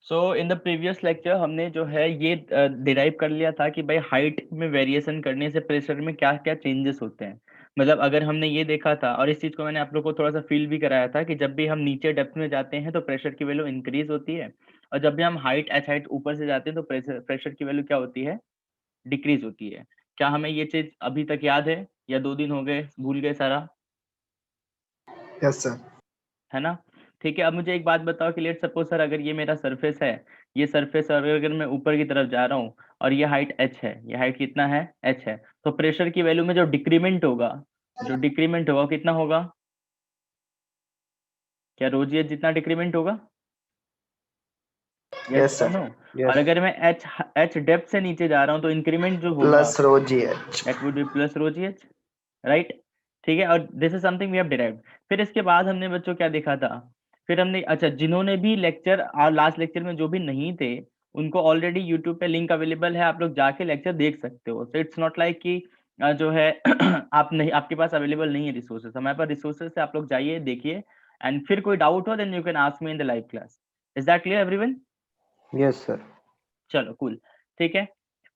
So in the previous lecture हमने जो है ये डिराइव कर लिया था कि भाई हाइट में वेरिएशन करने से प्रेशर में क्या क्या चेंजेस होते हैं। मतलब अगर हमने ये देखा था, और इस चीज को मैंने आप लोग को थोड़ा सा फील भी कराया था कि जब भी हम नीचे डेप्थ में जाते हैं तो प्रेशर की वैल्यू इंक्रीज होती है, और जब भी हम हाइट एच हाइट ऊपर से जाते हैं तो प्रेशर की वैल्यू क्या होती है, डिक्रीज होती है। क्या हमें ये चीज अभी तक याद है, या 2 दिन हो गए भूल गए सारा? Yes sir. है ना? ठीक है, अब मुझे एक बात बताओ कि लेट सपोज सर अगर ये मेरा सरफेस है, ये सरफेस अगर मैं ऊपर की तरफ जा रहा हूँ और ये हाइट एच है, ये हाइट कितना है, एच है, तो प्रेशर की वैल्यू में जो डिक्रीमेंट होगा, वो कितना होगा? क्या रोज एच जितना डिक्रीमेंट होगा? यस यस और सर। नो? और यस। अगर मैं एच एच डेप्थ से नीचे जा रहा हूँ तो इंक्रीमेंट जो होगा plus rho ji h. That would be plus rho ji h, right? ठीक है, और this is something we have derived. फिर इसके बाद हमने बच्चों क्या देखा था? फिर हमने, अच्छा, जिन्होंने भी लेक्चर और लास्ट लेक्चर में जो भी नहीं थे, उनको ऑलरेडी यूट्यूब पे लिंक अवेलेबल है, आप लोग जाके लेक्चर देख सकते हो। सो इट्स नॉट लाइक कि जो है आप नहीं, आपके पास अवेलेबल नहीं है रिसोर्सेस, हमारे पास रिसोर्सेस है, आप लोग जाइए देखिए, एंड फिर कोई डाउट हो then you can ask me in the live class. Is that clear everyone? Yes sir. चलो कूल, ठीक है।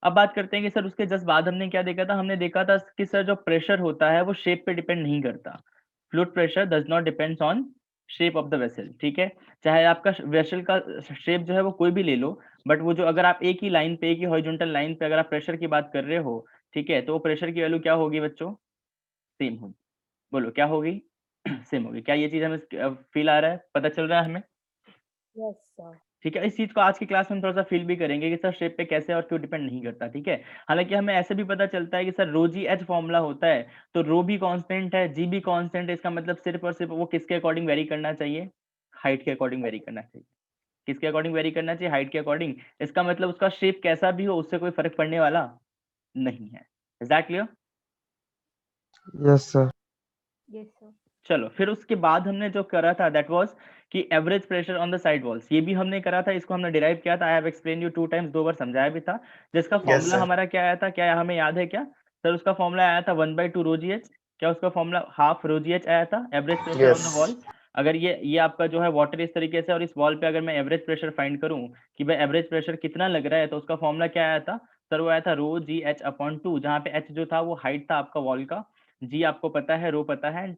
अब बात करते हैं कि सर उसके जस्ट बाद हमने क्या देखा था? हमने देखा था कि सर जो प्रेशर होता है वो शेप पे डिपेंड नहीं करता। Fluid pressure does not depends on shape of the vessel, ठीक है? चाहे आपका वेसल का शेप जो है वो कोई भी ले लो, बट वो जो अगर आप एक ही लाइन पे, एक ही हॉरिजॉन्टल लाइन पे अगर आप प्रेशर की बात कर रहे हो, ठीक है, तो वो प्रेशर की वैल्यू क्या होगी बच्चों? सेम होगी। बोलो क्या होगी? सेम होगी। क्या ये चीज हमें फील आ रहा है, पता चल रहा है हमें? Yes sir. ठीक है, इस चीज को आज की क्लास में हम थोड़ा सा फील भी करेंगे कि सर शेप पे कैसे और क्यों डिपेंड नहीं करता, ठीक है? हालांकि हमें ऐसे भी पता चलता है कि सर रो जी एच फॉर्मूला होता है, तो रो भी कांस्टेंट है, जी भी कांस्टेंट है, इसका मतलब सिर्फ और सिर्फ वो किसके अकॉर्डिंग वेरी करना चाहिए? हाइट के अकॉर्डिंग वेरी करना चाहिए। किसके अकॉर्डिंग वेरी करना चाहिए? हाइट के अकॉर्डिंग। इसका मतलब उसका शेप कैसा भी हो उससे कोई फर्क पड़ने वाला नहीं है। Is that clear? Yes sir. Yes sir. चलो, फिर उसके बाद हमने जो करा था दैट वाज कि average pressure on the side walls, ये भी हमने करा था, इसको हमने डिराइव किया था। I have explain you 2 times, 2 बार समझाया भी था। जिसका यस फॉर्मूला सर। हमारा क्या आया था, क्या हमें याद है क्या? सर उसका फॉर्मूला आया था 1/2 रो जी एच। क्या उसका फॉर्मूला हाफ रो जी एच आया था, average pressure on yes. The wall? अगर ये आपका जो है वाटर इस तरीके से, और इस वॉल पे अगर मैं एवरेज प्रेशर फाइंड करूं कि भाई एवरेज प्रेशर कितना लग रहा है, तो उसका फॉर्मूला क्या आया था? सर वो आया था रो जी एच अपॉन 2, जहाँ पे एच जो था वो हाइट था आपका वॉल का, जी आपको पता है, रो पता है,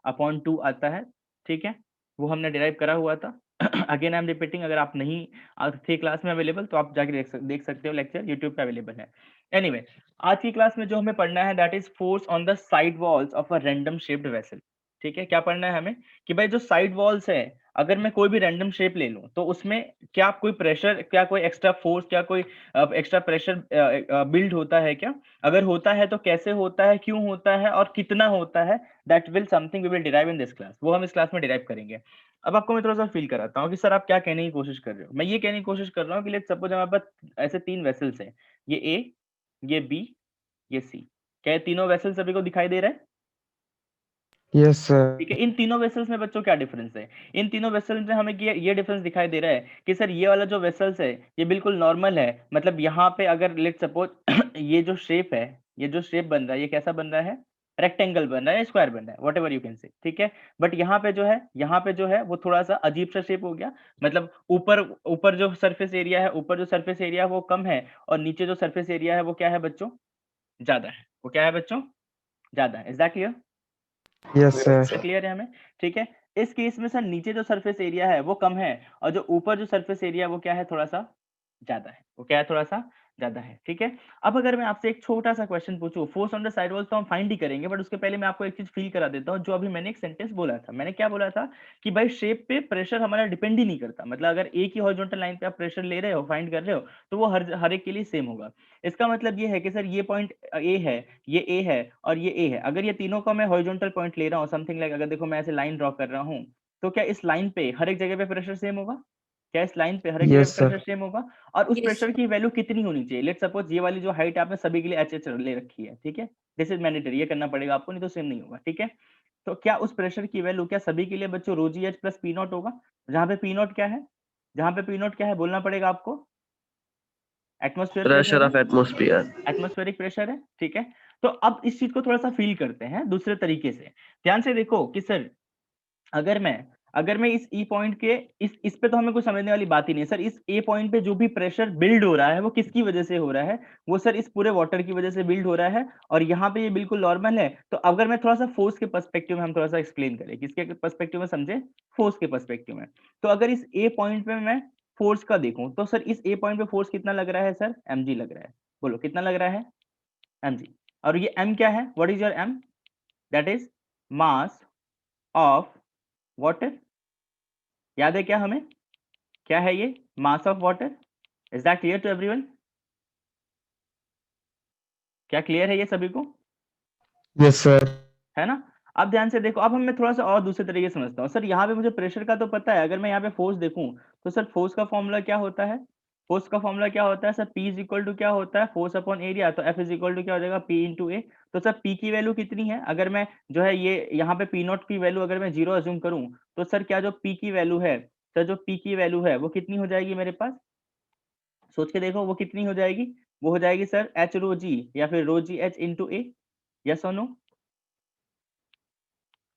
अपॉन 2 आता है, ठीक है? वो हमने डिराइव करा हुआ था। अगेन आई एम रिपीटिंग, अगर आप नहीं थे क्लास में अवेलेबल तो आप जाके देख सकते हो, लेक्चर यूट्यूब पे अवेलेबल है। एनीवे, आज की क्लास में जो हमें पढ़ना है that is force on the side walls of a random shaped vessel. ठीक है, क्या पढ़ना है हमें? कि भाई जो साइड वॉल्स है, अगर मैं कोई भी रैंडम शेप ले लूं तो उसमें क्या कोई प्रेशर, क्या कोई एक्स्ट्रा फोर्स, क्या कोई एक्स्ट्रा प्रेशर बिल्ड होता है क्या? अगर होता है तो कैसे होता है, क्यों होता है, और कितना होता है? That will something we will derive in this class, वो हम इस क्लास में डिराइव करेंगे। अब आपको मैं थोड़ा सा फील कराता हूँ कि सर आप क्या कहने की कोशिश कर रहे हो। मैं ये कहने की कोशिश कर रहा हूँ कि लेट्स सपोज हमारे पास ऐसे 3 वेसल्स हैं, ये ए, ये बी, ये सी। क्या ये तीनों वेसल्स सभी को दिखाई दे रहा है? Yes sir. ठीक है, इन तीनों वेसल्स में बच्चों क्या डिफरेंस है? इन तीनों वेसल्स में हमें ये डिफरेंस दिखाई दे रहा है कि सर ये वाला जो वेसल्स है ये बिल्कुल नॉर्मल है। मतलब यहाँ पे अगर लेट सपोज ये जो शेप है, ये जो शेप बन रहा है, ये कैसा बन रहा है? रेक्टेंगल बन रहा है, स्क्वायर बन रहा है, what ever you can say, ठीक है? बट यहाँ पे जो है, यहाँ पे जो है वो थोड़ा सा अजीब सा शेप हो गया। मतलब ऊपर ऊपर जो सरफेस एरिया है, ऊपर जो सरफेस एरिया है वो कम है, और नीचे जो सरफेस एरिया है वो क्या है बच्चों? ज्यादा है। वो क्या है बच्चों? ज्यादा है। Is that clear? Yes sir. Clear है हमें? ठीक है, इस केस में सर नीचे जो सरफेस एरिया है वो कम है, और जो ऊपर जो सरफेस एरिया है वो क्या है? थोड़ा सा ज्यादा है। वो क्या है? थोड़ा सा ज्यादा है, ठीक है? अब अगर मैं आपसे एक छोटा सा क्वेश्चन पूछूं, force on the side walls तो हम फाइंड ही करेंगे, बट उसके पहले मैं आपको एक चीज फील करा देता हूं। जो अभी मैंने एक सेंटेंस बोला था, मैंने क्या बोला था? कि भाई शेप पे प्रेशर हमारा डिपेंड ही नहीं करता। मतलब अगर एक ही हॉरिजॉन्टल लाइन पे आप प्रेशर ले रहे हो, फाइंड कर रहे हो, तो वो हर एक के लिए सेम होगा। इसका मतलब ये है कि सर ये पॉइंट ए है, ये ए है, और ये ए है। अगर ये तीनों को मैं हॉरिजॉन्टल पॉइंट ले रहा हूँ, समथिंग लाइक, अगर देखो मैं ऐसे लाइन ड्रॉ कर रहा हूँ, तो क्या इस लाइन पे हर एक जगह पे प्रेशर सेम होगा? क्या इस लाइन पे हर एक जगह पे यस प्रेशर सर। सेम होगा? और उस यस प्रेशर सर। की वैल्यू कितनी होनी चाहिए? लेट सपोज ये वाली जो हाइट आपने सभी के लिए एच एच ले रखी है, ठीक है? दिस इज मैंडेटरी, ये करना पड़ेगा आपको, नहीं तो सेम नहीं होगा, ठीक है? तो क्या उस प्रेशर की वैल्यू क्या सभी के लिए बच्चों रो जी एच प्लस पी नॉट होगा? जहां पे पी नॉट क्या है? जहां पे पी नॉट क्या है बोलना पड़ेगा आपको? एटमोस्फेयर प्रेशर प्रेशर है, ऑफ एटमोस्फियर। एटमोस्फेरिक प्रेशर है, ठीक है? तो अब इस चीज को थोड़ा सा फील करते हैं दूसरे तरीके से। ध्यान से देखो कि सर अगर मैं अगर मैं इस ई पॉइंट के इस पे तो हमें कुछ समझने वाली बात ही नहीं है सर। इस ए पॉइंट पे जो भी प्रेशर बिल्ड हो रहा है वो किसकी वजह से हो रहा है? वो सर इस पूरे वाटर की वजह से बिल्ड हो रहा है, और यहाँ पे ये बिल्कुल नॉर्मल है। तो अगर मैं थोड़ा सा फोर्स के पर्सपेक्टिव में हम थोड़ा सा एक्सप्लेन करें, किसके पर्सपेक्टिव में समझे? फोर्स के पर्सपेक्टिव में। तो अगर इस ए पॉइंट पे मैं फोर्स का देखूं तो सर इस ए पॉइंट पे फोर्स कितना लग रहा है सर? mg लग रहा है। बोलो कितना लग रहा है? mg। और ये m क्या है? What is your m? That is mass of water. याद है क्या हमें? क्या है ये? Mass of water. Is that clear to everyone? क्या क्लियर है ये सभी को? Yes, sir. है ना? अब ध्यान से देखो, अब हम मैं थोड़ा सा और दूसरे तरीके से समझता हूँ। सर यहाँ पे मुझे प्रेशर का तो पता है, अगर मैं यहाँ पे फोर्स देखूं तो सर फोर्स का फॉर्मूला क्या होता है? फोर्स का फॉर्मूला क्या होता है sir? P is equal to क्या होता है? Force upon area. तो F इज इक्वल टू क्या हो जाएगा? P into A. तो सर P की वैल्यू कितनी है? अगर मैं जो है ये यहाँ पे P नॉट की वैल्यू अगर मैं 0 अज्यूम करूँ तो सर क्या जो P की वैल्यू है, सर जो P की वैल्यू है वो कितनी हो जाएगी मेरे पास? सोच के देखो वो कितनी हो जाएगी? वो हो जाएगी सर एच रो जी या फिर रो जी एच इंटू ए। यस और नो?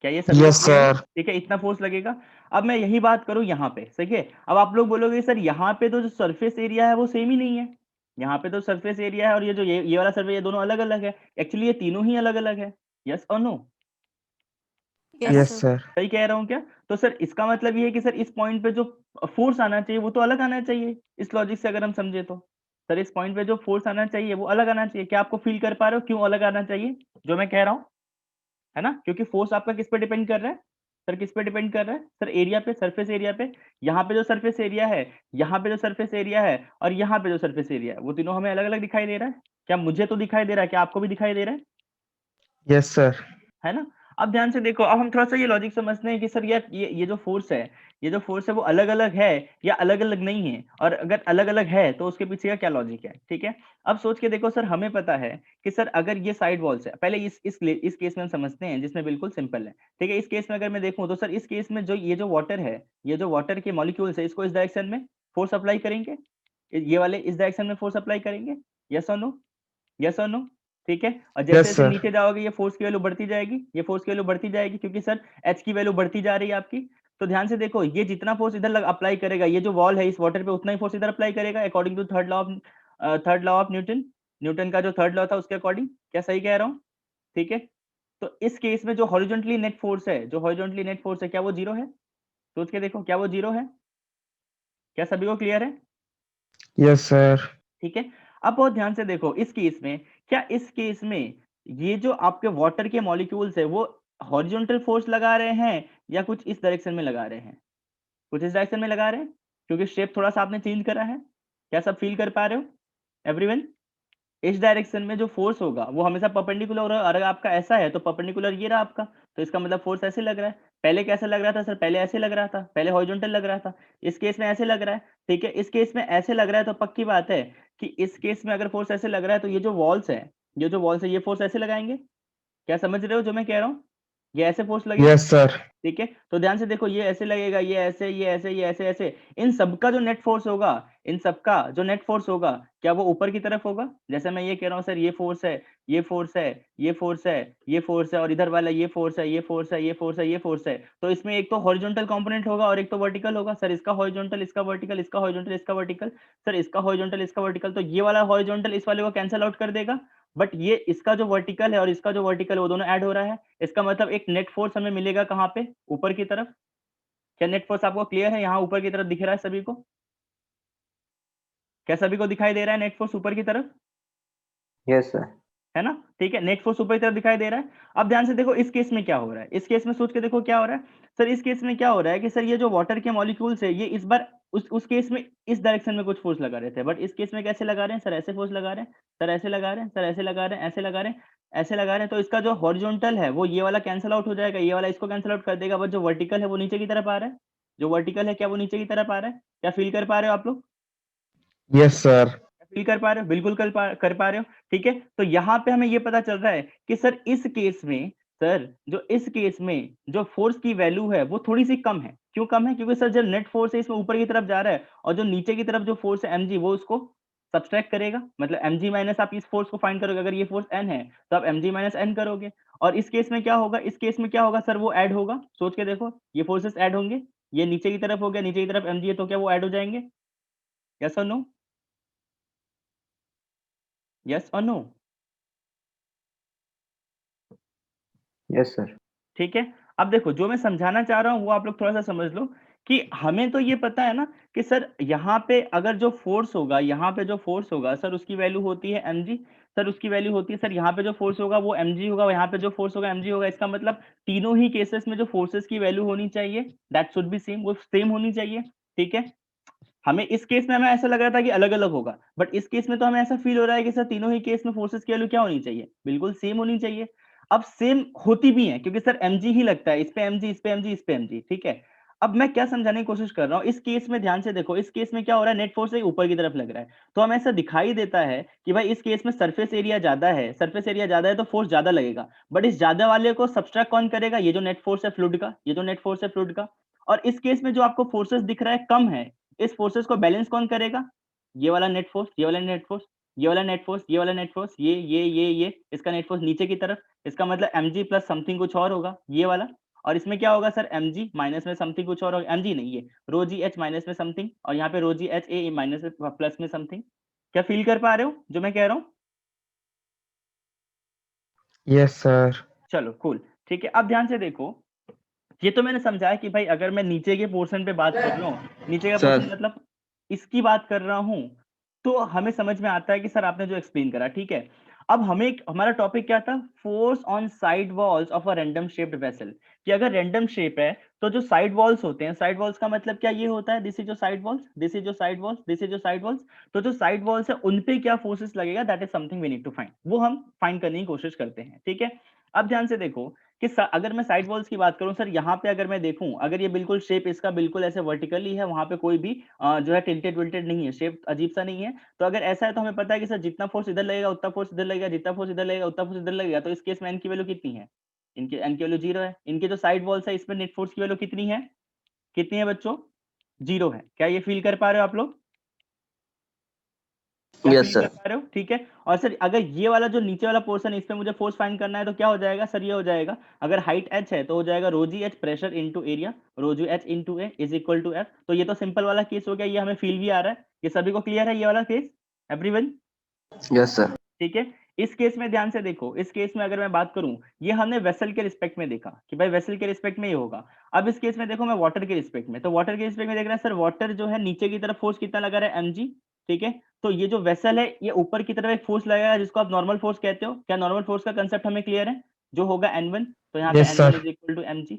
क्या ये सभी को Yes, क्लियर है? sir. ठीक है, इतना फोर्स लगेगा। अब मैं यही बात करूं यहाँ पे, सही है। अब आप लोग बोलोगे सर यहाँ पे तो जो सरफेस एरिया है वो सेम ही नहीं है। यहाँ पे तो सरफेस एरिया है और ये जो ये वाला सरफेस, ये दोनों अलग अलग है। एक्चुअली ये तीनों ही अलग अलग है। यस और नो? है ना? Yes, sir. सही कह रहा हूँ क्या? तो सर इसका मतलब ये है कि सर इस पॉइंट पे जो फोर्स आना चाहिए वो तो अलग आना चाहिए। इस लॉजिक से अगर हम समझे तो सर इस पॉइंट पे जो फोर्स आना चाहिए वो अलग आना चाहिए। क्या आपको फील कर पा रहे हो क्यों अलग आना चाहिए जो मैं कह रहा हूँ? है ना? क्योंकि फोर्स आपका किस पे डिपेंड कर रहा है सर? किस पे डिपेंड कर रहा है सर? एरिया पे, सरफेस एरिया पे। यहाँ पे जो सरफेस एरिया है, यहाँ पे जो सरफेस एरिया है और यहाँ पे जो सरफेस एरिया है, वो तीनों हमें अलग अलग दिखाई दे रहा है। क्या मुझे तो दिखाई दे रहा है, क्या आपको भी दिखाई दे रहा है? Yes, sir. है ना? अब ध्यान से देखो, अब हम थोड़ा सा ये लॉजिक समझते हैं कि सर यार ये जो फोर्स है, ये जो फोर्स है वो अलग अलग है या अलग अलग नहीं है, और अगर अलग अलग है तो उसके पीछे का क्या लॉजिक है। ठीक है, अब सोच के देखो सर, हमें पता है कि सर अगर ये साइड वॉल्स है, पहले इस केस में हम समझते हैं जिसमें बिल्कुल सिंपल है। ठीक है, इस केस में अगर मैं देखूं तो सर इस केस में जो ये जो वाटर है, ये जो वाटर के मॉलिक्यूल्स है, इसको इस डायरेक्शन में फोर्स अप्लाई करेंगे, ये वाले इस डायरेक्शन में फोर्स अप्लाई करेंगे। यस और नो? यस और नो? ठीक है, और जैसे Yes, जैसे sir. नीचे जाओगे ये फोर्स की वैल्यू बढ़ती जाएगी, ये फोर्स की वैल्यू बढ़ती जाएगी क्योंकि सर एच की वैल्यू बढ़ती जा रही है आपकी। तो ध्यान से देखो, ये जितना फोर्स इधर अप्लाई करेगा, ये जो वॉल है इस वाटर पे, उतना ही फोर्स इधर अप्लाई करेगा according to third law of Newton. Newton का जो थर्ड लॉ था उसके अकॉर्डिंग। क्या सही कह रहा हूँ? ठीक है, तो इस केस में जो हॉरिजॉन्टली नेट फोर्स है, जो हॉरिजॉन्टली नेट फोर्स है, क्या वो जीरो है? सोच के देखो, क्या वो जीरो है? क्या सभी को क्लियर है? Yes, sir. ठीक है, अब बहुत ध्यान से देखो, इस केस में क्या, इस केस में ये जो आपके वाटर के मॉलिक्यूल्स है वो हॉरिजॉन्टल फोर्स लगा रहे हैं या कुछ इस डायरेक्शन में लगा रहे हैं? कुछ इस डायरेक्शन में लगा रहे हैं क्योंकि शेप थोड़ा सा आपने चेंज करा है। क्या सब फील कर पा रहे हो एवरीवन? इस डायरेक्शन में जो फोर्स होगा वो हमेशा परपेंडिकुलर होगा। अगर आपका ऐसा है तो परपेंडिकुलर ये रहा आपका, तो इसका मतलब फोर्स ऐसे लग रहा है। पहले कैसा लग रहा था सर? पहले ऐसे लग रहा था, पहले हॉरिजॉन्टल लग रहा था। इस केस में ऐसे लग रहा है। ठीक है, इस केस में ऐसे लग रहा है, तो पक्की बात है कि इस केस में अगर फोर्स ऐसे लग रहा है तो ये जो वॉल्स है, ये फोर्स ऐसे लगाएंगे। क्या समझ रहे हो जो मैं कह रहा हूँ? ये ऐसे फोर्स लगेगा। Yes, sir. ठीक है, तो ध्यान से देखो, ये ऐसे लगेगा, ये ऐसे, ये ऐसे, ये ऐसे ऐसे। इन सबका जो नेट फोर्स होगा, इन सबका जो नेट फोर्स होगा, क्या वो ऊपर की तरफ होगा? जैसे मैं ये कह रहा हूँ सर, ये फोर्स है, ये फोर्स है, ये फोर्स है, ये फोर्स है, और इधर वाला ये फोर्स है, ये फोर्स है, ये फोर्स है, ये फोर्स है। तो इसमें एक तो हॉरिजॉन्टल कंपोनेंट होगा और एक तो वर्टिकल होगा। सर इसका हॉरिजॉन्टल, इसका वर्टिकल, इसका हॉरिजॉन्टल, इसका वर्टिकल। सर इसका हॉरिजॉन्टल, इसका वर्टिकल, तो ये वाला हॉरिजॉन्टल इस वाले को कैंसिल आउट कर देगा, बट ये इसका जो वर्टिकल है और इसका जो वर्टिकल है वो दोनों ऐड हो रहा है। इसका मतलब एक नेट फोर्स हमें मिलेगा कहाँ पे? ऊपर की तरफ। क्या नेट फोर्स आपको क्लियर है? यहाँ ऊपर की तरफ दिख रहा है सभी को? क्या सभी को दिखाई दे रहा है नेट फोर्स ऊपर की तरफ? Yes, sir. है ना? ठीक है, नेट फोर्स ऊपर की तरफ दिखाई दे रहा है। अब ध्यान से देखो, इस केस में क्या हो रहा है, इस केस में सोच के देखो क्या हो रहा है। सर इस केस में क्या हो रहा है कि सर ये जो वाटर के मॉलिक्यूल्स है, ये इस बार उस केस में इस डायरेक्शन में कुछ फोर्स लगा रहे थे, बट इस केस में कैसे लगा रहे हैं सर? ऐसे फोर्स लगा रहे हैं, सर ऐसे लगा रहे हैं, सर ऐसे लगा रहे हैं, ऐसे लगा रहे हैं, ऐसे लगा रहे हैं। तो इसका जो हॉरिजॉन्टल है वो ये वाला कैंसिल आउट हो जाएगा, ये वाला इसको कैंसिल आउट कर देगा, बट जो वर्टिकल है वो नीचे की तरफ आ रहा है। जो वर्टिकल है क्या वो नीचे की तरफ आ रहा है? क्या फील कर पा रहे हो आप लोग? Yes, sir. फील कर पा रहे हो? बिल्कुल कर पा रहे हो। ठीक है, तो यहाँ पे हमें ये पता चल रहा है कि सर इस केस में, सर जो इस केस में जो फोर्स की वैल्यू है वो थोड़ी सी कम है। क्यों कम है? क्योंकि सर जो नेट फोर्स है इसमें ऊपर की तरफ जा रहा है, और जो नीचे की तरफ जो फोर्स है mg, वो उसको सब्सट्रैक्ट करेगा। मतलब mg माइनस, आप इस फोर्स को फाइंड करोगे, अगर ये फोर्स n है तो आप mg माइनस n करोगे, और इस केस में क्या होगा, इस केस में क्या होगा सर, वो ऐड होगा। सोच के देखो, ये फोर्सेस ऐड होंगे, ये नीचे की तरफ हो गया, नीचे की तरफ mg है, तो क्या वो ऐड हो जाएंगे? यस और नो? यस और नो? Yes sir. ठीक है। अब देखो, जो मैं समझाना चाह रहा हूँ वो आप लोग थोड़ा सा समझ लो कि हमें तो ये पता है ना कि सर यहाँ पे अगर जो फोर्स होगा, यहाँ पे जो फोर्स होगा सर, उसकी वैल्यू होती है mg। सर उसकी वैल्यू होती है सर, यहाँ पे जो फोर्स होगा वो mg होगा, यहाँ पे जो फोर्स होगा mg होगा। इसका मतलब तीनों ही केसेस में जो फोर्सेस की वैल्यू होनी चाहिए दैट शुड बी सेम, वो सेम होनी चाहिए। ठीक है। हमें इस केस में हमें ऐसा लग रहा था कि अलग अलग होगा, बट इस केस में तो हमें ऐसा फील हो रहा है कि सर तीनों ही केस में फोर्सेस की वैल्यू क्या होनी चाहिए, बिल्कुल सेम होनी चाहिए। अब सेम होती भी है क्योंकि सर mg ही लगता है, इस पे mg, इस पे mg, इस पे mg। ठीक है। अब मैं क्या समझाने की कोशिश कर रहा हूँ, इस केस में ध्यान से देखो, इस केस में क्या हो रहा है, नेट फोर्स ऊपर की तरफ लग रहा है, तो हमें ऐसा दिखाई देता है कि भाई इस केस में सरफेस एरिया ज्यादा है, सरफेस एरिया ज्यादा है तो फोर्स ज्यादा लगेगा। बट इस ज्यादा वाले को सब्सट्रैक्ट कौन करेगा, ये जो नेट फोर्स है फ्लूइड का, ये जो नेट फोर्स है फ्लूइड का। और इस केस में जो आपको फोर्सेस दिख रहा है कम है, इस फोर्सेस को बैलेंस कौन करेगा, ये वाला नेट फोर्स, ये वाला नेट फोर्स, ये वाला नेट फोर्स, ये वाला नेट फोर्स, ये इसका नेट फोर्स नीचे की तरफ। इसका मतलब mg प्लस समथिंग कुछ और होगा, ये वाला। और इसमें क्या होगा सर, mg माइनस में समथिंग कुछ और होगा, mg नहीं, ये रो जी एच माइनस में समथिंग, और यहाँ पे रो जी एच ए माइनस में प्लस में समथिंग। क्या फील कर पा रहे हो जो मैं कह रहा हूँ? Yes sir. चलो कूल। ठीक है। अब ध्यान से देखो, ये तो मैंने समझाया कि भाई अगर मैं नीचे के पोर्शन पे बात कर रहा हूँ, नीचे का पोर्शन सर। मतलब इसकी बात कर रहा हूँ, तो हमें समझ में आता है कि सर आपने जो एक्सप्लेन करा। ठीक है। अब हमारा टॉपिक क्या था, force on side walls of a random shaped vessel. कि अगर रैंडम शेप है तो जो साइड वॉल्स होते हैं, साइड वॉल्स का मतलब क्या ये होता है, दिस इज जो साइड वॉल्स, दिस इज जो साइड वॉल्स, दिस इज जो साइड वॉल्स। तो जो साइड वॉल्स है उन पे क्या फोर्सेस लगेगा, that is something we need to find, वो हम फाइंड करने की कोशिश करते हैं। ठीक है। अब ध्यान से देखो कि अगर मैं साइड वॉल्स की बात करूं सर, यहाँ पे अगर मैं देखूं, अगर ये बिल्कुल शेप इसका बिल्कुल ऐसे वर्टिकली है, वहां पे कोई भी जो है टिल्टेड विल्टेड नहीं है, शेप अजीब सा नहीं है, तो अगर ऐसा है तो हमें पता है कि सर जितना फोर्स इधर लगेगा उतना फोर्स इधर लगेगा, जितना फोर्स इधर लगेगा उतना फोर्स इधर लगेगा। तो इस केस में एन की वैल्यू कितनी है, इनकी एन की वैल्यू 0 है। इनके जो साइड वॉल्स है इसमें नेट फोर्स की वैल्यू कितनी है, कितनी है बच्चों, 0 है। क्या ये फील कर पा रहे हो आप लोग, क्या यस फील कर सर। पा रहे हो? ठीक है। और सर अगर ये वाला जो नीचे वाला पोर्शन है इस पे मुझे फोर्स फाइंड करना है तो क्या हो जाएगा सर, ये हो जाएगा, अगर हाइट h है तो हो जाएगा rho ji H pressure into area, rho ji H into A is equal to F. तो ये तो सिंपल वाला केस हो गया, ये हमें फील भी आ रहा है, ये सभी को क्लियर है ये वाला केस, एवरीवन? Yes sir. ठीक है। इस केस में ध्यान से देखो, इस केस में अगर मैं बात करूं, ये हमने वेसल के रिस्पेक्ट में देखा कि भाई वेसल के रिस्पेक्ट में ये होगा। अब इस केस में देखो मैं वाटर के रिस्पेक्ट में, तो वाटर के रिस्पेक्ट में देख रहा है सर, वाटर जो है नीचे की तरफ फोर्स कितना लगा रहा है, mg। ठीक है। तो ये जो वेसल है ये ऊपर की तरफ एक फोर्स लगाएगा जिसको आप नॉर्मल फोर्स कहते हो। क्या नॉर्मल फोर्स का कंसेप्ट हमें क्लियर है, जो होगा n1, तो यहाँ पे yes n1 sir. Is equal to mg।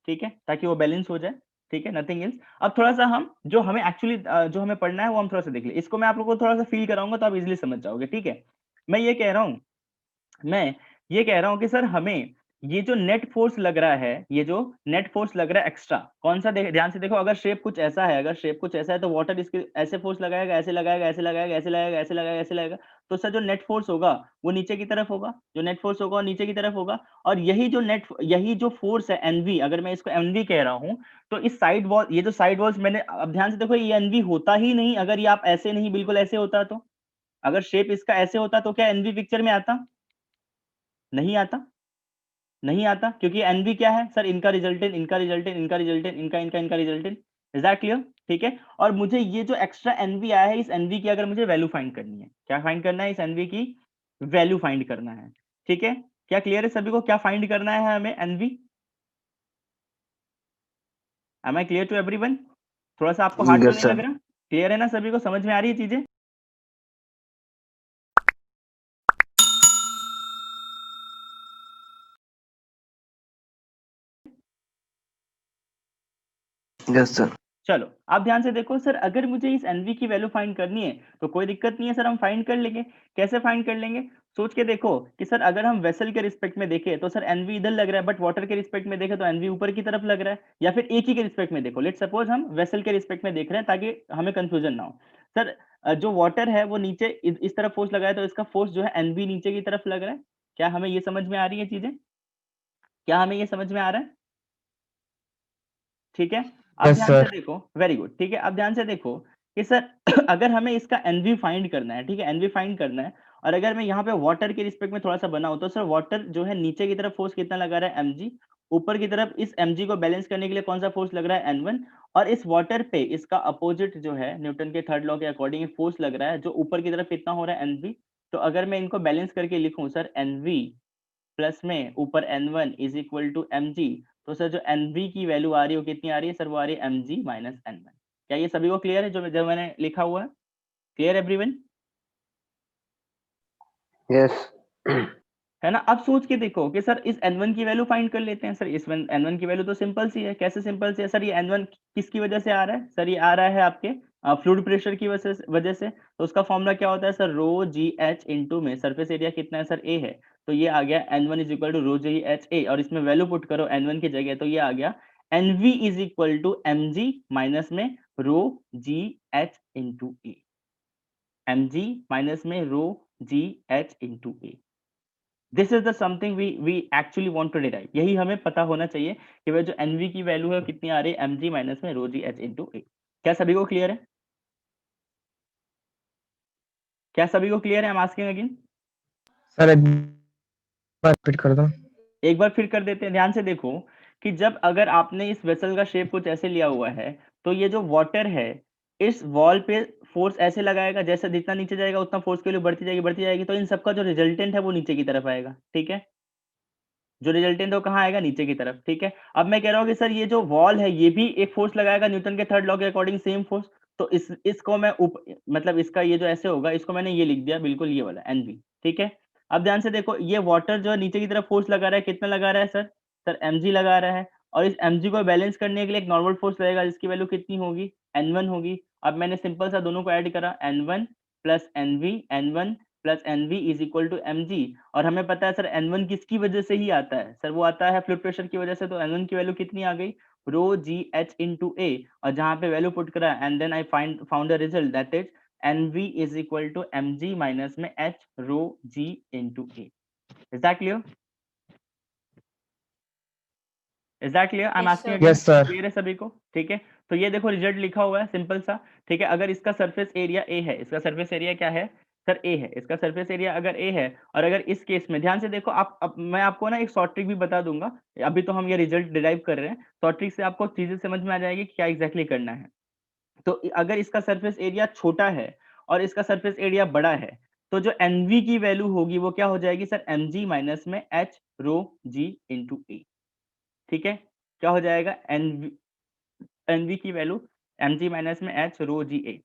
ठीक है, ताकि वो बैलेंस हो जाए। ठीक है, नथिंग एल्स। अब थोड़ा सा हम जो हमें एक्चुअली जो हमें पढ़ना है वो हम थोड़ा सा देख ले, इसको मैं आप लोगों को थोड़ा सा फील कराऊंगा तो आप इजिली समझ जाओगे। ठीक है। मैं ये कह रहा हूँ, मैं ये कह रहा हूं कि सर हमें ये जो नेट फोर्स लग रहा है, ये जो नेट फोर्स लग रहा है एक्स्ट्रा, कौन सा ध्यान से देखो, अगर शेप कुछ ऐसा है, अगर शेप कुछ ऐसा है तो वाटर इसके ऐसे फोर्स लगाएगा, ऐसे लगाएगा, ऐसे लगाएगा, ऐसे लगाएगा, ऐसे लगाएगा, ऐसे लगाएगा। तो सर जो नेट फोर्स होगा वो नीचे की तरफ होगा, जो नेट फोर्स होगा वो नीचे की तरफ होगा। और यही जो फोर्स है एनवी, अगर मैं इसको एनवी कह रहा हूं, तो इस साइड वॉल, ये जो साइड वॉल्स मैंने, अब ध्यान से देखो, ये एनवी होता ही नहीं अगर ये आप ऐसे नहीं बिल्कुल ऐसे होता तो, अगर शेप इसका ऐसे होता तो क्या एनवी पिक्चर में आता, नहीं आता, नहीं आता, क्योंकि एनवी क्या है सर, इनका रिजल्टेंट, इनका रिजल्टेंट, इनका रिजल्टेंट, इनका इनका इनका रिजल्टेंट। Is that clear? ठीक है। और मुझे ये जो एक्स्ट्रा एनवी आया है, इस एनवी की अगर मुझे वैल्यू फाइंड करनी है, क्या फाइंड करना है, इस एनवी की वैल्यू फाइंड करना है। ठीक है। क्या क्लियर है सभी को, क्या फाइंड करना है हमें, nv? Am I clear to everyone? थोड़ा सा आपको हार्ड तो यस नहीं लग सर। रहा? क्लियर है ना सभी को, समझ में आ रही है चीजें? Yes sir. चलो आप ध्यान से देखो सर, अगर मुझे इस एनवी की वैल्यू फाइंड करनी है तो कोई दिक्कत नहीं है सर, हम फाइंड कर लेंगे। कैसे फाइंड कर लेंगे, सोच के देखो कि सर अगर हम वेसल के रिस्पेक्ट में देखें तो सर एनवी इधर लग रहा है, बट वाटर के रिस्पेक्ट में देखें तो एनवी ऊपर की तरफ लग रहा है। या फिर एक ही के रिस्पेक्ट में देखो, लेट सपोज हम वेसल के रिस्पेक्ट में देख रहे हैं ताकि हमें कंफ्यूजन ना हो। सर जो वाटर है वो नीचे इस तरफ फोर्स लगाया तो इसका फोर्स जो है एनवी नीचे की तरफ लग रहा है। क्या हमें ये समझ में आ रही है चीजें, क्या हमें ये समझ में आ रहा है? ठीक है। अब यस ध्यान से सर। देखो, वेरी गुड। ठीक है। अब ध्यान से देखो कि सर अगर हमें इसका एनवी फाइंड करना है, ठीक है, एनवी फाइंड करना है, और अगर मैं यहाँ पे वाटर के रिस्पेक्ट में थोड़ा सा बनाऊं तो सर वाटर जो है नीचे की तरफ फोर्स कितना लगा रहा है mg, ऊपर की तरफ इस mg को बैलेंस करने के लिए कौन सा फोर्स लग रहा है n1, और इस वाटर पे इसका अपोजिट जो है न्यूटन के थर्ड लॉ के अकॉर्डिंग फोर्स लग रहा है जो ऊपर की तरफ कितना हो रहा है nv। तो अगर मैं इनको बैलेंस करके लिखूं सर nv प्लस में ऊपर n1 is equal to mg, तो सर जो nv की वैल्यू आ रही है वो कितनी आ रही है सर, वो आ रही है mg माइनस n1। क्या ये सभी को क्लियर है जो मैंने लिखा हुआ है? Clear everyone? यस है ना? अब सोच के देखो कि सर इस n1 की वैल्यू फाइंड कर लेते हैं। सर इस n1 की वैल्यू तो सिंपल सी है। कैसे सिंपल सी है सर? ये n1 किसकी वजह से आ रहा है सर? ये आ रहा है आपके फ्लूइड प्रेशर की वजह से। तो उसका फॉर्मूला क्या होता है सर? रो जी एच इंटू में सरफेस एरिया कितना है सर? ए है, तो ये आ गया n1 is equal to rho ji H A, और इसमें वैल्यू पुट करो n1 की जगह, तो ये आ गया nv is equal to mg minus में rho ji H into A, mg minus में rho ji H into A. This is the something we actually want to derive. यही हमें पता होना चाहिए कि वह जो एनवी की वैल्यू है कितनी आ रही है, mg माइनस में rho ji H into A. क्या सभी को क्लियर है? क्या सभी को क्लियर है? I am asking again. Sir एक बार रिपीट कर दो। एक बार फिर कर देते हैं। ध्यान से देखो कि जब अगर आपने इस वेसल का शेप कुछ ऐसे लिया हुआ है, तो ये जो वाटर है इस वॉल पे फोर्स ऐसे लगाएगा, जैसे जितना नीचे जाएगा उतना फोर्स की वैल्यू बढ़ती जाएगी, तो इन सबका जो रिजल्टेंट है वो नीचे की तरफ आएगा। ठीक है, जो रिजल्टेंट है वो कहाँ आएगा? नीचे की तरफ। ठीक है, अब मैं कह रहा हूँ कि सर ये जो वॉल है ये भी एक फोर्स लगाएगा न्यूटन के थर्ड लॉ के अकॉर्डिंग, सेम फोर्स। तो इसको मैं मतलब इसका ये जो ऐसे होगा, इसको मैंने ये लिख दिया बिल्कुल ये वाला एनवी। ठीक है, अब ध्यान से देखो ये वाटर जो है नीचे की तरफ फोर्स लगा रहा है, कितना लगा रहा है सर? सर mg लगा रहा है, और इस mg को बैलेंस करने के लिए एक नॉर्मल फोर्स लगेगा जिसकी वैल्यू कितनी होगी? n1 होगी। अब मैंने सिंपल सा दोनों को ऐड करा, n1 plus nv, n1 plus nv is equal to mg, और हमें पता है सर n1 किसकी वजह से ही आता है सर? वो आता है फ्लूइड प्रेशर की वजह से। तो n1 की वैल्यू कितनी आ गई? रो जी एच इंटू ए, और जहां पे वैल्यू पुट करा and then I found the result that is nv is equal to mg minus में h rho g into A. Is that clear? Is that clear? I am Yes, asking sir. Again. Yes sir. Clear है सभी को? ठीक है, तो ये देखो result लिखा हुआ है सिंपल सा। ठीक है, अगर इसका सरफेस एरिया ए है, इसका सरफेस एरिया क्या है सर? ए है। इसका सरफेस एरिया अगर ए है, और अगर इस केस में ध्यान से देखो, आप अब मैं आपको ना एक शॉर्ट ट्रिक भी बता दूंगा। अभी तो हम ये रिजल्ट डिराइव कर रहे हैं, शॉर्ट ट्रिक से आपको चीजें समझ में आ जाएगी क्या एग्जैक्टली करना है। तो अगर इसका सरफेस एरिया छोटा है और इसका सरफेस एरिया बड़ा है, तो जो एनवी की वैल्यू होगी वो क्या हो जाएगी सर? mg माइनस में h रो g इंटू ए। ठीक है, क्या हो जाएगा? एनवी की वैल्यू mg माइनस में h रो जी ए।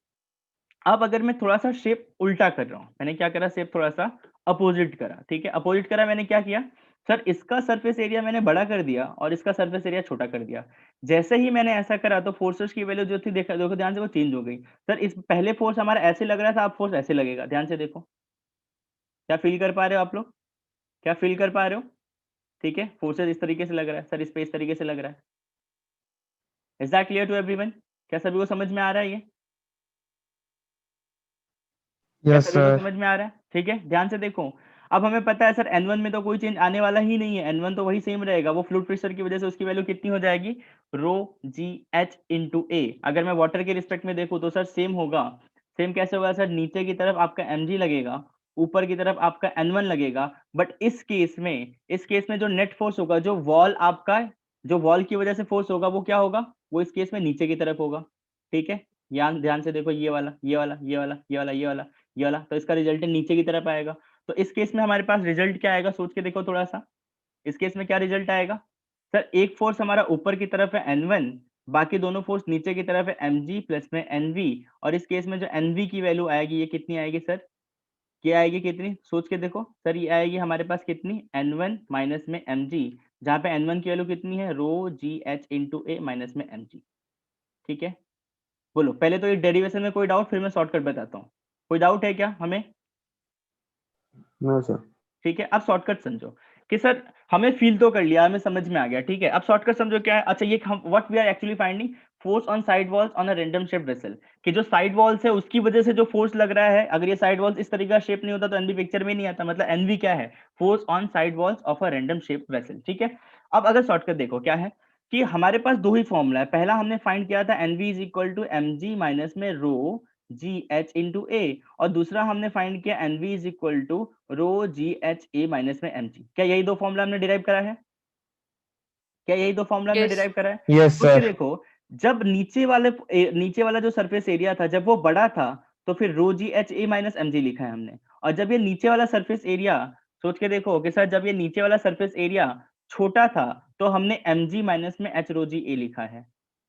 अब अगर मैं थोड़ा सा शेप उल्टा कर रहा हूं, मैंने क्या करा? शेप थोड़ा सा अपोजिट करा। ठीक है, अपोजिट करा मैंने क्या किया सर? इसका सरफेस एरिया मैंने बड़ा कर दिया और इसका सरफेस एरिया छोटा कर दिया। जैसे ही मैंने ऐसा करा तो फोर्सेस की वैल्यू जो थी देखो देखो ध्यान से, वो चेंज हो गई। सर इस पहले फोर्स हमारा ऐसे लग रहा था, अब फोर्स ऐसे लगेगा। ध्यान से देखो, क्या फील कर पा रहे हो आप लोग? क्या फील कर पा रहे हो? ठीक है, फोर्सेस इस तरीके से लग रहा है सर, इस पे इस तरीके से लग रहा है। Is that clear to everyone? क्या सभी को समझ में आ रहा है ये? क्या यस सभी को सर। समझ में आ रहा है? ठीक है, ध्यान से देखो। अब हमें पता है सर n1 में तो कोई चेंज आने वाला ही नहीं है, n1 तो वही सेम रहेगा। वो फ्लूइड प्रेशर की वजह से उसकी वैल्यू कितनी हो जाएगी? रो जी एच इंटू ए। अगर मैं वाटर के रिस्पेक्ट में देखूं तो सर सेम होगा। सेम कैसे होगा सर? नीचे की तरफ आपका mg लगेगा, ऊपर की तरफ आपका n1 लगेगा। बट इस केस में जो नेट फोर्स होगा, जो वॉल की वजह से फोर्स होगा, वो क्या होगा? वो इस केस में नीचे की तरफ होगा। ठीक है, ध्यान ध्यान से देखो, ये वाला ये वाला ये वाला ये वाला ये वाला ये वाला, तो इसका रिजल्टेंट नीचे की तरफ आएगा। तो इस केस में हमारे पास रिजल्ट क्या आएगा? सोच के देखो थोड़ा सा, इस केस में क्या रिजल्ट आएगा सर? एक फोर्स हमारा ऊपर की तरफ है n1, बाकी दोनों फोर्स नीचे की तरफ है mg प्लस में nv, और इस केस में जो nv की वैल्यू आएगी ये कितनी आएगी सर? क्या आएगी कितनी? सोच के देखो सर, ये आएगी हमारे पास कितनी? n1 माइनस में mg, जहां पे n1 की वैल्यू कितनी है? Rho ji H into A minus में mg। ठीक है, बोलो पहले तो ये डेरिवेशन में कोई डाउट, फिर मैं शॉर्टकट बताता हूँ। कोई डाउट है क्या हमें? No sir. ठीक है, अब शॉर्टकट समझो कि सर हमें फील तो कर लिया, हमें समझ में आ गया। ठीक है, अब शॉर्टकट समझो क्या है। अच्छा, ये हम what we are actually finding, force on side walls on a random shape vessel, कि जो साइड वॉल्स है उसकी वजह से जो फोर्स लग रहा है, अगर ये साइड वॉल्स इस तरीके का शेप नहीं होता तो एनवी पिक्चर में नहीं आता। मतलब एनवी क्या है? Force on side walls of a random shape vessel. ठीक है, अब अगर शॉर्टकट देखो क्या है कि हमारे पास दो ही फॉर्मूला है। पहला हमने फाइंड किया था nv is equal to mg minus में रो जी एच इंटू ए, और दूसरा हमने फाइंड किया N V is equal to rho ji H A minus में एम जी। क्या यही दो फॉर्मूला हमने डिराइव करा है? क्या यही दो फॉर्मूला हमने Yes. डिराइव करा है? यस सोच के सर। देखो, जब नीचे वाला जो सरफेस एरिया था जब वो बड़ा था तो फिर rho ji H A minus M G लिखा है हमने, और जब ये नीचे वाला सरफेस एरिया, सोच के देखो कि सर जब ये नीचे वाला सरफेस एरिया छोटा था तो हमने एम जी माइनस में एच रो जी ए लिखा है।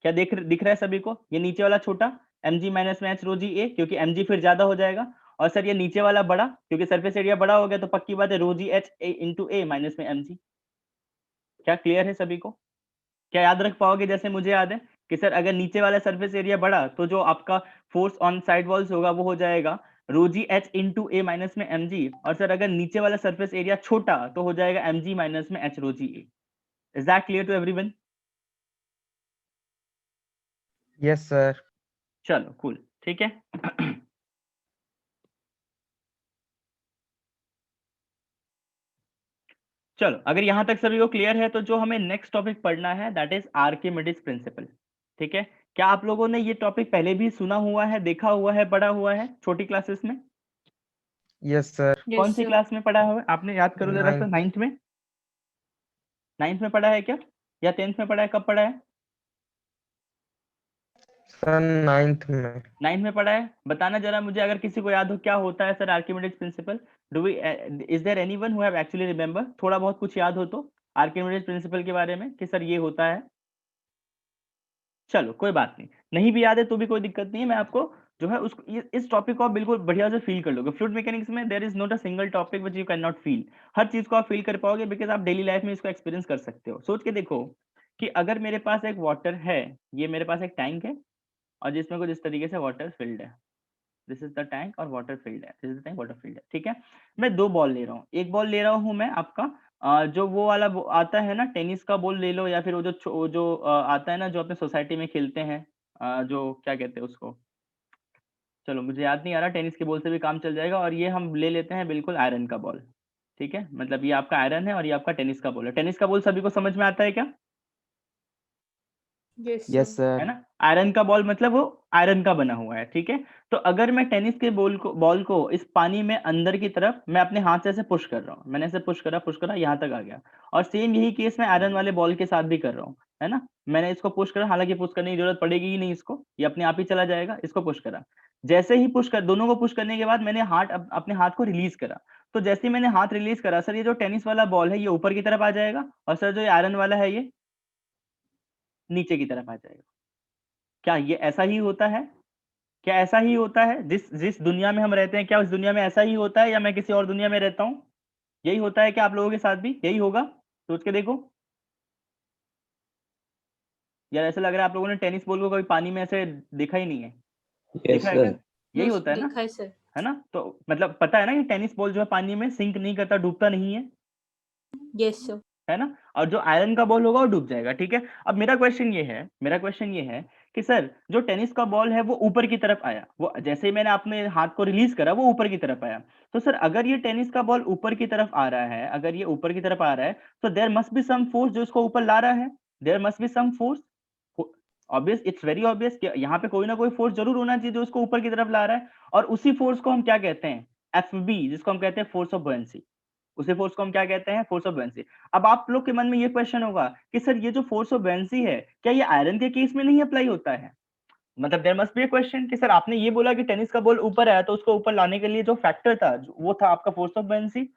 क्या दिख रहा है सभी को? ये नीचे वाला छोटा एम जी माइनस में एच रो जी ए, क्योंकि एम जी फिर ज्यादा हो जाएगा, और सर ये नीचे वाला बड़ा, क्योंकि सरफेस एरिया बड़ा हो गया तो पक्की बात है rho ji H A into A minus में एम जी। क्या क्लियर है सभी को? क्या याद रख पाओगे जैसे मुझे याद है कि सर अगर नीचे वाला सरफेस एरिया बढ़ा तो जो आपका फोर्स ऑन साइड वॉल्स होगा वो हो जाएगा rho ji H into A minus में एम जी, और सर अगर नीचे वाला सरफेस एरिया छोटा तो हो जाएगा एम जी माइनस में H rho G A. Is that clear to everyone? Yes sir. चलो कूल, ठीक है। चलो अगर यहां तक सभी को क्लियर है तो जो हमें नेक्स्ट टॉपिक पढ़ना है दैट इज आर्किमिडीज प्रिंसिपल। ठीक है, क्या आप लोगों ने ये टॉपिक पहले भी सुना हुआ है, देखा हुआ है, पढ़ा हुआ है छोटी क्लासेस में? Yes sir. Yes, कौन सी sir. क्लास में पढ़ा हुआ है आपने? याद करो जरा सा। 9th में? 9th में पढ़ा है क्या, या 10th में पढ़ा है? कब पढ़ा है? सर 9th में। 9th में पढ़ा है। बताना जरा मुझे अगर किसी को याद हो क्या होता है sir Archimedes principle. Do we is there anyone who have actually remember? थोड़ा बहुत कुछ याद हो तो आर्किमिडीज प्रिंसिपल के बारे में कि सर ये होता है। चलो कोई बात नहीं, नहीं भी याद है तो भी कोई दिक्कत नहीं है, मैं आपको जो है उसको इस टॉपिक को आप बिल्कुल बढ़िया से फील कर लोगे। फ्लूइड मैकेनिक्स में there is not a single topic which you can not feel. हर चीज को आप फील कर पाओगे बिकॉज आप डेली लाइफ में इसको एक्सपीरियंस कर सकते हो। सोच के देखो कि अगर मेरे पास एक वाटर है, ये मेरे पास एक टैंक है और जिसमें कुछ इस तरीके से वाटर फिल्ड है, दिस इज द टैंक और वाटर फील्ड है, this is the tank water field है। ठीक है, मैं दो बॉल ले रहा हूँ। एक बॉल ले रहा हूँ मैं आपका जो वो वाला आता है ना, टेनिस का बॉल ले लो, या फिर वो जो आता है ना जो अपने सोसाइटी में खेलते हैं, जो क्या कहते हैं उसको, चलो मुझे याद नहीं आ रहा, टेनिस के बॉल से भी काम चल जाएगा। और ये हम ले लेते हैं बिल्कुल आयरन का बॉल। ठीक है, मतलब ये आपका आयरन है और ये आपका टेनिस का बॉल है। टेनिस का बॉल सभी को समझ में आता है क्या? Yes, yes sir. है सर। ना, आयरन का बॉल मतलब वो आयरन का बना हुआ है। ठीक है, तो अगर मैं टेनिस के बॉल को इस पानी में अंदर की तरफ मैं अपने हाथ से ऐसे पुश कर रहा हूँ, मैंने ऐसे पुश करा यहाँ तक आ गया, और सेम यही केस मैं आयरन वाले बॉल के साथ भी कर रहा हूँ, है ना। मैंने इसको पुश करा, हालांकि पुश करने की जरूरत पड़ेगी ही नहीं, इसको ये अपने आप ही चला जाएगा। इसको पुश करा, जैसे ही पुश कर, दोनों को पुश करने के बाद मैंने अपने हाथ को रिलीज करा, तो जैसे ही मैंने हाथ रिलीज करा सर ये जो टेनिस वाला बॉल है ये ऊपर की तरफ आ जाएगा, और सर जो ये आयरन वाला है ये नीचे की तरफ आ जाएगा। क्या ये ऐसा ही होता है? क्या ऐसा ही होता है जिस जिस दुनिया में हम रहते हैं? क्या उस दुनिया में ऐसा ही होता है या मैं किसी और दुनिया में रहता हूँ? यही होता है क्या आप लोगों के साथ भी यही होगा? सोच के देखो यार, ऐसा लग रहा है आप लोगों ने टेनिस बॉल को कभी पानी में ऐसे देखा ही नहीं है। देखा है क्या? यही No, होता है ना, देखा है sir. है ना। तो मतलब पता है ना कि टेनिस बॉल जो है पानी में सिंक नहीं करता, डूबता नहीं है, Yes, sir. है ना। और जो आयरन का बॉल होगा वो डूब जाएगा। ठीक है, अब मेरा क्वेश्चन ये है कि सर जो टेनिस का बॉल है वो ऊपर की तरफ आया, वो जैसे ही मैंने अपने हाथ को रिलीज करा वो ऊपर की तरफ आया। तो सर अगर ये टेनिस का बॉल ऊपर की तरफ आ रहा है, अगर ये ऊपर की तरफ आ रहा है तो there must be some force जो इसको ऊपर ला रहा है। There must be some force, obvious, it's very obvious कि यहाँ पे कोई ना कोई फोर्स जरूर होना चाहिए जो इसको ऊपर की तरफ ला रहा है, और उसी फोर्स को हम क्या कहते हैं? एफबी, जिसको हम कहते हैं फोर्स ऑफ बुयंसी। उसी फोर्स को हम क्या कहते हैं? Force of buoyancy. अब आप लोग के मन में ये क्वेश्चन होगा कि सर ये जो फोर्स ऑफ बुयंसी है क्या ये आयरन के केस में नहीं अप्लाई होता है? मतलब there must be a question कि सर आपने ये बोला कि टेनिस का बॉल ऊपर आया तो उसको ऊपर लाने के लिए जो फैक्टर था वो था आपका फोर्स ऑफ बुयंसी,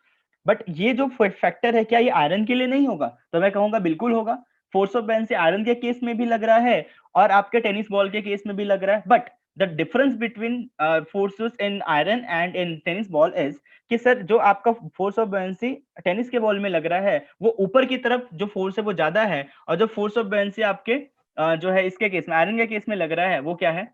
बट ये जो फैक्टर है क्या ये आयरन के लिए नहीं होगा? तो मैं कहूंगा बिल्कुल होगा। फोर्स ऑफ बुयंसी आयरन के केस में भी लग रहा है और आपके टेनिस बॉल के केस में भी लग रहा है, but the difference between forces in iron and in tennis ball is कि सर जो आपका फोर्स ऑफ बुयंसी टेनिस के बॉल में लग रहा है वो ऊपर की तरफ जो फोर्स है वो ज्यादा है, और जो फोर्स ऑफ बुयंसी आपके जो है इसके केस में, आयरन के केस में लग रहा है वो क्या है?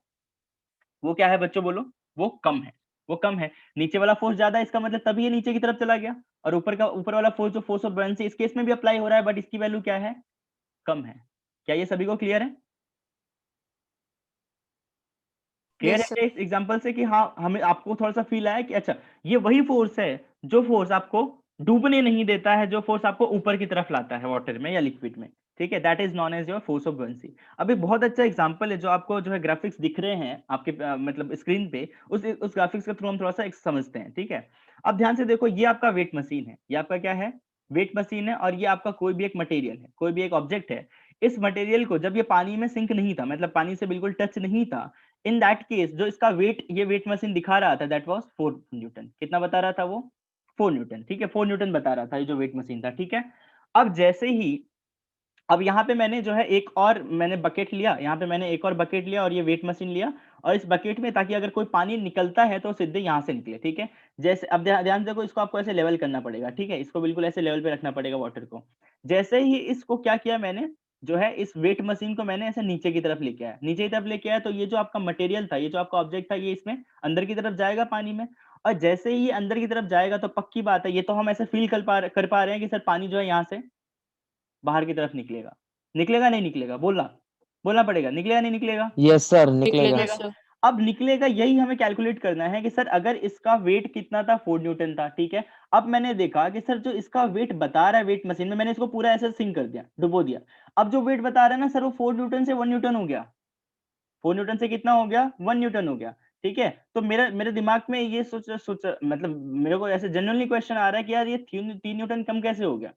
वो क्या है बच्चों बोलो? वो कम है, वो कम है। नीचे वाला फोर्स ज्यादा है, इसका मतलब तभी ये नीचे की तरफ चला गया, और ऊपर वाला फोर्स जो फोर्स ऑफ बुयंसी इस केस में भी अप्लाई हो रहा है, बट इसकी वैल्यू क्या है? कम है। क्या ये सभी को क्लियर है? Clear Yes, sir. है इस एग्जांपल से कि हाँ हमें आपको थोड़ा सा फील आया कि अच्छा ये वही फोर्स है जो फोर्स आपको डूबने नहीं देता है, जो फोर्स आपको ऊपर की तरफ लाता है वाटर में या लिक्विड में, ठीक है, that is known as your force of buoyancy. अभी बहुत अच्छा एग्जांपल है जो आपको जो है ग्राफिक्स दिख रहे हैं आपके मतलब स्क्रीन पे, उस ग्राफिक्स के थ्रू हम थोड़ा सा समझते हैं। ठीक है, अब ध्यान से देखो, ये आपका वेट मशीन है, ये आपका क्या है, वेट मशीन है, और ये आपका कोई भी एक मटेरियल है, कोई भी एक ऑब्जेक्ट है। इस मटेरियल को जब ये पानी में सिंक नहीं था, मतलब पानी से बिल्कुल टच नहीं था, इन दैट केस जो इसका वेट ये वेट मशीन दिखा रहा था दैट वाज 4 न्यूटन। कितना बता रहा था वो? 4 न्यूटन। ठीक है, 4 न्यूटन बता रहा था ये जो वेट मशीन था। ठीक है, अब जैसे ही, अब यहाँ पे मैंने जो है एक और मैंने बकेट लिया, यहाँ पे मैंने एक और बकेट लिया और ये वेट मशीन लिया, और इस बकेट में ताकि अगर कोई पानी निकलता है तो सीधे यहाँ से निकले। ठीक है, जैसे अब ध्यान देखो, इसको आपको ऐसे लेवल करना पड़ेगा। ठीक है, इसको बिल्कुल ऐसे लेवल पे रखना पड़ेगा वाटर को। जैसे ही इसको क्या किया मैंने, जो है इस वेट मशीन को मैंने ऐसे नीचे की तरफ लेके आया, नीचे की तरफ लेके आया, तो ये जो आपका मटेरियल था, ये जो आपका ऑब्जेक्ट था, ये इसमें अंदर की तरफ जाएगा पानी में। और जैसे ही ये अंदर की तरफ जाएगा तो पक्की बात है, ये तो हम ऐसे फील कर पा रहे हैं कि सर पानी जो है यहाँ से बाहर की तरफ निकलेगा। निकलेगा नहीं निकलेगा? बोलना बोलना पड़ेगा, निकलेगा नहीं निकलेगा? यस सर, निकलेगा। Yes, sir. अब निकलेगा, यही हमें कैलकुलेट करना है कि सर अगर इसका वेट कितना था, 4 न्यूटन था। ठीक है, अब मैंने देखा कि सर जो इसका वेट बता रहा है वेट मशीन में, मैंने इसको पूरा ऐसे सिंक कर दिया, डुबो दिया। अब जो वेट बता रहा है ना सर, वो 4 न्यूटन से 1 न्यूटन हो गया। 4 न्यूटन से कितना हो गया? 1 न्यूटन हो गया। ठीक है, तो मेरे दिमाग में ये सोच मतलब मेरे को ऐसे जनरली क्वेश्चन आ रहा है कि यार ये 3 न्यूटन कम कैसे हो गया?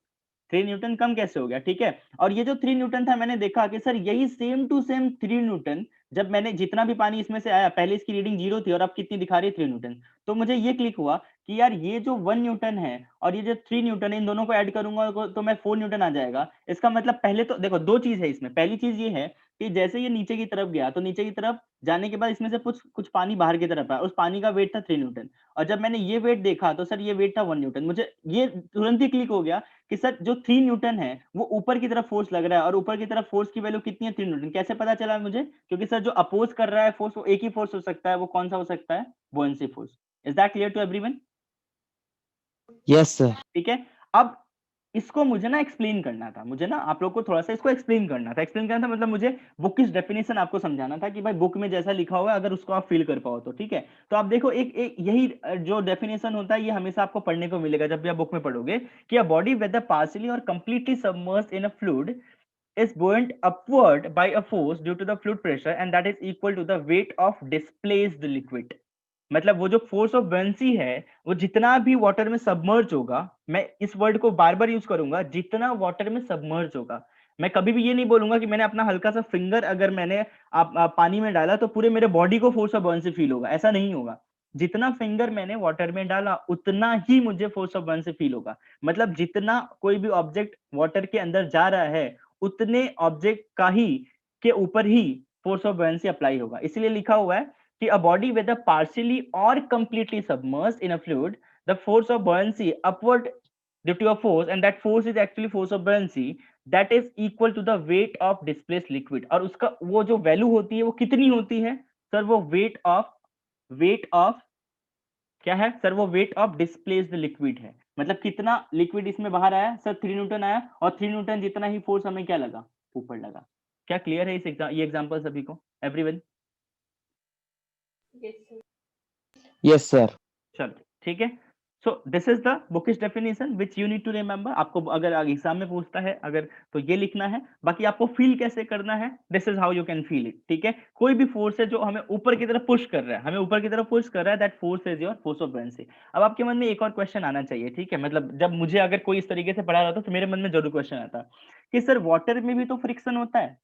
3 न्यूटन कम कैसे हो गया? ठीक है, और ये जो 3 न्यूटन था, मैंने देखा कि सर यही सेम टू सेम 3 न्यूटन, जब मैंने जितना भी पानी इसमें से आया, पहले इसकी रीडिंग 0 थी और अब कितनी दिखा रही है? 3 न्यूटन। तो मुझे ये क्लिक हुआ कि यार ये जो 1 न्यूटन है और ये जो 3 न्यूटन है, इन दोनों को ऐड करूंगा तो मैं 4 न्यूटन आ जाएगा। इसका मतलब पहले तो देखो, दो चीज है इसमें। पहली चीज ये है कि जैसे ये नीचे की तरफ गया, तो नीचे की तरफ जाने के बाद इसमें से कुछ कुछ पानी बाहर की तरफ आया, उस पानी का वेट था 3 न्यूटन, और जब मैंने ये वेट देखा तो सर ये वेट था 1 न्यूटन। मुझे ये तुरंत ही क्लिक हो गया कि सर जो 3 न्यूटन है वो ऊपर की तरफ फोर्स लग रहा है, और ऊपर की तरफ फोर्स की वैल्यू कितनी है? 3 न्यूटन। कैसे पता चला मुझे? क्योंकि सर जो अपोज कर रहा है फोर्स, वो एक ही फोर्स हो सकता है। वो कौन सा हो सकता है? Buoyancy force. Is that clear to everyone? Yes sir. ठीक है, अब इसको मुझे ना एक्सप्लेन करना था, मुझे ना आप लोग को थोड़ा सा इसको एक्सप्लेन करना था। एक्सप्लेन करना था मतलब मुझे बुक की डेफिनेशन आपको समझाना था कि भाई बुक में जैसा लिखा हुआ है अगर उसको आप फील कर पाओ तो। ठीक है, तो आप देखो, एक यही जो डेफिनेशन होता है ये हमेशा आपको पढ़ने को मिलेगा जब भी आप बुक में पढ़ोगे कि अ बॉडी वेदर पार्शियली और completely submerged in a fluid is buoyant upward by a force due to the fluid pressure and that is equal to the weight of displaced liquid। मतलब वो जो force of बुओयंसी है, वो जितना भी water में submerge होगा, मैं इस वर्ड को बार बार यूज करूंगा, जितना वाटर में सबमर्ज होगा। मैं कभी भी ये नहीं बोलूंगा कि मैंने अपना हल्का सा फिंगर अगर मैंने आप पानी में डाला तो पूरे मेरे बॉडी को फोर्स ऑफ बुओयंसी फील होगा, ऐसा नहीं होगा। जितना फिंगर मैंने वाटर में डाला उतना ही मुझे फोर्स ऑफ बुओयंसी फील होगा। मतलब जितना कोई भी ऑब्जेक्ट वाटर के अंदर जा रहा है, उतने ऑब्जेक्ट का ही के ऊपर ही फोर्स ऑफ बुओयंसी अप्लाई होगा। इसलिए लिखा हुआ है कि a body whether partially or completely submerged in a fluid, the force of buoyancy upward due to a force and that force is actually force of buoyancy that is equal to the weight of displaced liquid। और उसका वो जो value होती है वो कितनी होती है सर? वो वेट ऑफ क्या है सर? वो वेट ऑफ डिस्प्लेस्ड लिक्विड है। मतलब कितना लिक्विड इसमें बाहर आया सर? 3 न्यूटन आया, और 3 न्यूटन जितना ही फोर्स हमें क्या लगा? ऊपर लगा। क्या क्लियर है ये एग्जांपल सभी को? Everyone? Yes, sir. Yes sir. चलो ठीक है, so this is the bookish definition which you need to remember. आपको अगर एग्जाम में पूछता है अगर, तो ये लिखना है। बाकी आपको फील कैसे करना है, this is how you can feel it. ठीक है, कोई भी फोर्स है जो हमें ऊपर की तरफ पुश कर रहा है, हमें ऊपर की तरफ पुश कर रहा है, that force is your force of buoyancy. अब आपके मन में एक और क्वेश्चन आना चाहिए। ठीक है, मतलब जब मुझे अगर कोई इस तरीके से पढ़ा रहा था तो मेरे मन में जरूर क्वेश्चन आता कि सर वाटर में भी तो फ्रिक्शन होता है,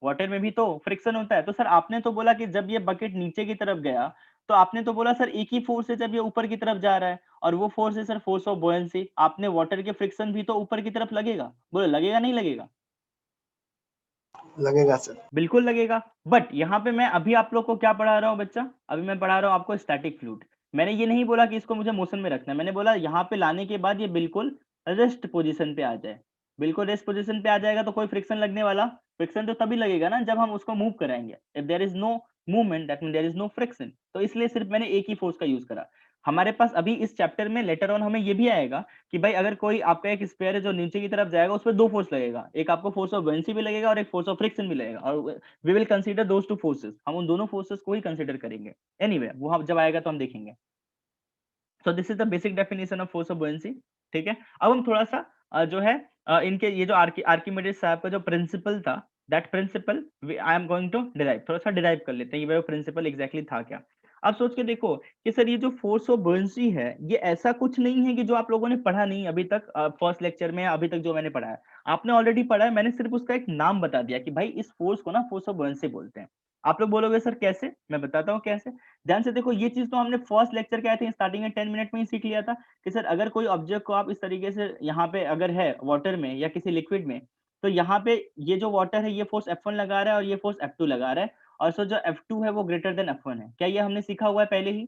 वाटर में भी तो फ्रिक्शन होता है। तो सर आपने तो बोला कि जब ये बकेट नीचे की तरफ गया, तो आपने तो बोला सर एक ही फोर्स है जब ये ऊपर की तरफ जा रहा है, और वो फोर्स है सर फोर्स ऑफ बुओयंसी। आपने वाटर के फ्रिक्शन भी तो ऊपर की तरफ लगेगा, बोले लगेगा नहीं लगेगा? लगेगा सर। बिल्कुल लगेगा। बट यहाँ पे मैं अभी आप लोग को क्या पढ़ा रहा हूँ बच्चा? अभी मैं पढ़ा रहा हूँ आपको स्टैटिक फ्लूइड। मैंने ये नहीं बोला कि इसको मुझे मोशन में रखना है, मैंने बोला यहाँ पे लाने के बाद ये बिल्कुल रेस्ट पोजीशन पे आ जाए। बिल्कुल रेस्ट पोजीशन पे आ जाएगा तो कोई फ्रिक्शन लगने वाला? फ्रिक्शन तो तभी लगेगा ना जब हम उसको मूव कराएंगे। If there is no movement that mean there is no friction. तो इसलिए सिर्फ मैंने एक ही फोर्स का यूज करा। हमारे पास अभी इस चैप्टर में लेटर ऑन हमें ये भी आएगा कि भाई अगर कोई आपका एक स्पेयर है जो नीचे की तरफ जाएगा, उस पर 2 फोर्स लगेगा, एक आपको फोर्स ऑफ बुओयंसी भी लगेगा और एक फोर्स ऑफ फ्रिक्शन भी लगेगा, और we will consider those two forces. हम उन दोनों फोर्सेस को ही कंसीडर करेंगे। एनीवे वो हम जब आएगा तो हम देखेंगे। So this is the basic definition of force of buoyancy. ठीक है, अब हम थोड़ा सा जो है इनके ये जो आर्किमिडीज साहब का जो प्रिंसिपल था, that principle I am going to derive, थोड़ा सा डिराइव कर लेते हैं ये वो प्रिंसिपल एग्जैक्टली था क्या। अब सोच के देखो कि सर ये जो फोर्स ऑफ बुओयेंसी है ये ऐसा कुछ नहीं है कि जो आप लोगों ने पढ़ा नहीं अभी तक फर्स्ट लेक्चर में, अभी तक जो मैंने पढ़ा है आपने ऑलरेडी पढ़ा है, मैंने सिर्फ उसका एक नाम बता दिया कि भाई इस फोर्स को ना फोर्स ऑफ बुओयेंसी बोलते हैं। आप लोग बोलोगे सर कैसे, मैं बताता हूँ कैसे। ध्यान से देखो, ये चीज तो हमने फर्स्ट लेक्चर के आई थिंक स्टार्टिंग में 10 मिनट में ही सीख लिया था कि सर अगर कोई ऑब्जेक्ट को आप इस तरीके से यहाँ पे अगर है वाटर में या किसी लिक्विड में, तो यहाँ पे ये जो वाटर है ये फोर्स F1 लगा रहा है और ये फोर्स F2 लगा रहा है, और सर जो F2 है वो ग्रेटर देन F1 है। क्या ये हमने सीखा हुआ है पहले ही,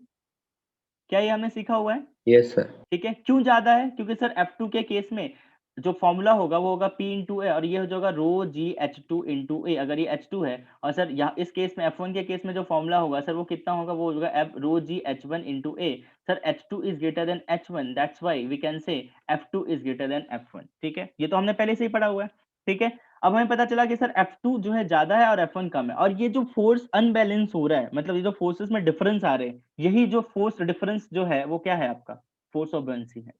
क्या ये हमने सीखा हुआ है? Yes sir. ठीक है, क्यों ज्यादा है? क्योंकि सर F2 के केस में जो फॉर्मूला होगा वो होगा P इंटू ए, और ये हो जाएगा रो जी H2 इंटू ए, अगर ये H2 है। और सर यहाँ इस केस में F1 के केस में जो फॉर्मूला होगा सर वो कितना होगा, वो होगा F rho G H1 into A. Sir H2 is greater than H1, that's why we can say F2 is greater then F1। ठीक है, ये तो हमने पहले से ही पढ़ा हुआ है। ठीक है, अब हमें पता चला कि सर F2 जो है ज्यादा है और F1 कम है, और ये जो फोर्स अनबैलेंस हो रहा है, मतलब ये जो फोर्सेस में डिफरेंस आ रहे हैं, यही जो फोर्स डिफरेंस जो है वो क्या है आपका, फोर्स ऑफ बुओयेंसी है।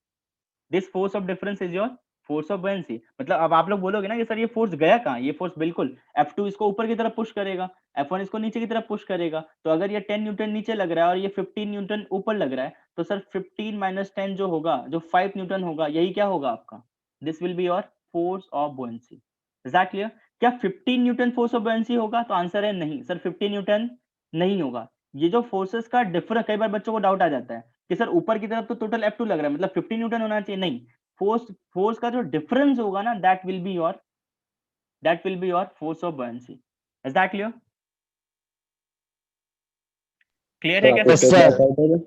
This force of difference is your force of buoyancy. मतलब अब आप लोग बोलोगे ना कि सर ये फोर्स गया कहाँ, ये फोर्स बिल्कुल F2 इसको ऊपर की तरफ पुश करेगा, F1 इसको नीचे की तरफ पुश करेगा। तो अगर ये 10 न्यूटन नीचे लग रहा है और ये 15 न्यूटन ऊपर लग रहा है, तो सर 15 माइनस 10 जो होगा, जो 5 न्यूटन होगा, यही क्या होगा आपका, this will be your force of buoyancy. Is that clear? क्या 15 न्यूटन फोर्स ऑफ बुओयेंसी होगा? तो आंसर है नहीं सर, 15 न्यूटन नहीं होगा। ये जो फोर्सेस का डिफरेंस, कई बार बच्चों को डाउट आ जाता है कि सर ऊपर की तरफ तो टोटल F2 लग रहा है, मतलब 15 न्यूटन होना चाहिए। नहीं, फोर्स का जो डिफरेंस होगा ना, that will be your force of buoyancy. Is that clear? Clear है क्या Yes, सर? sir.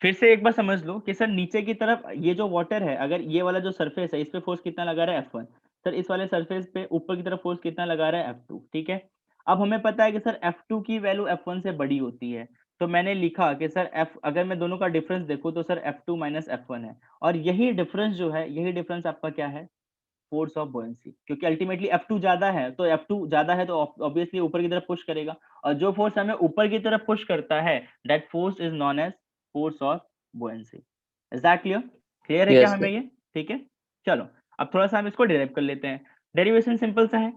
फिर से एक बार समझ लो कि सर नीचे की तरफ ये जो वाटर है, अगर ये वाला जो सरफेस है इस पे फोर्स कितना लगा रहा है F1, सर इस वाले सरफेस पे ऊपर की तरफ फोर्स कितना लगा रहा है F2। ठीक है, अब हमें पता है कि सर F2 की वैल्यू F1 से बड़ी होती है, तो मैंने लिखा कि सर अगर मैं दोनों का डिफरेंस देखूं तो सर F2 माइनस F1 है, और यही डिफरेंस जो है, यही डिफरेंस आपका क्या है, फोर्स ऑफ बुओयेंसी। क्योंकि अल्टीमेटली F2 ज्यादा है, तो F2 ज्यादा है तो ऑब्वियसली ऊपर की तरफ पुश करेगा, और जो फोर्स हमें ऊपर की तरफ पुश करता है, that force is known as force of buoyancy. Is that clear? Clear है क्या Yes, हमें sir. ये? ठीक है, चलो अब थोड़ा सा हम इसको डिराइव कर लेते हैं। डेरिवेशन सिंपल सा है।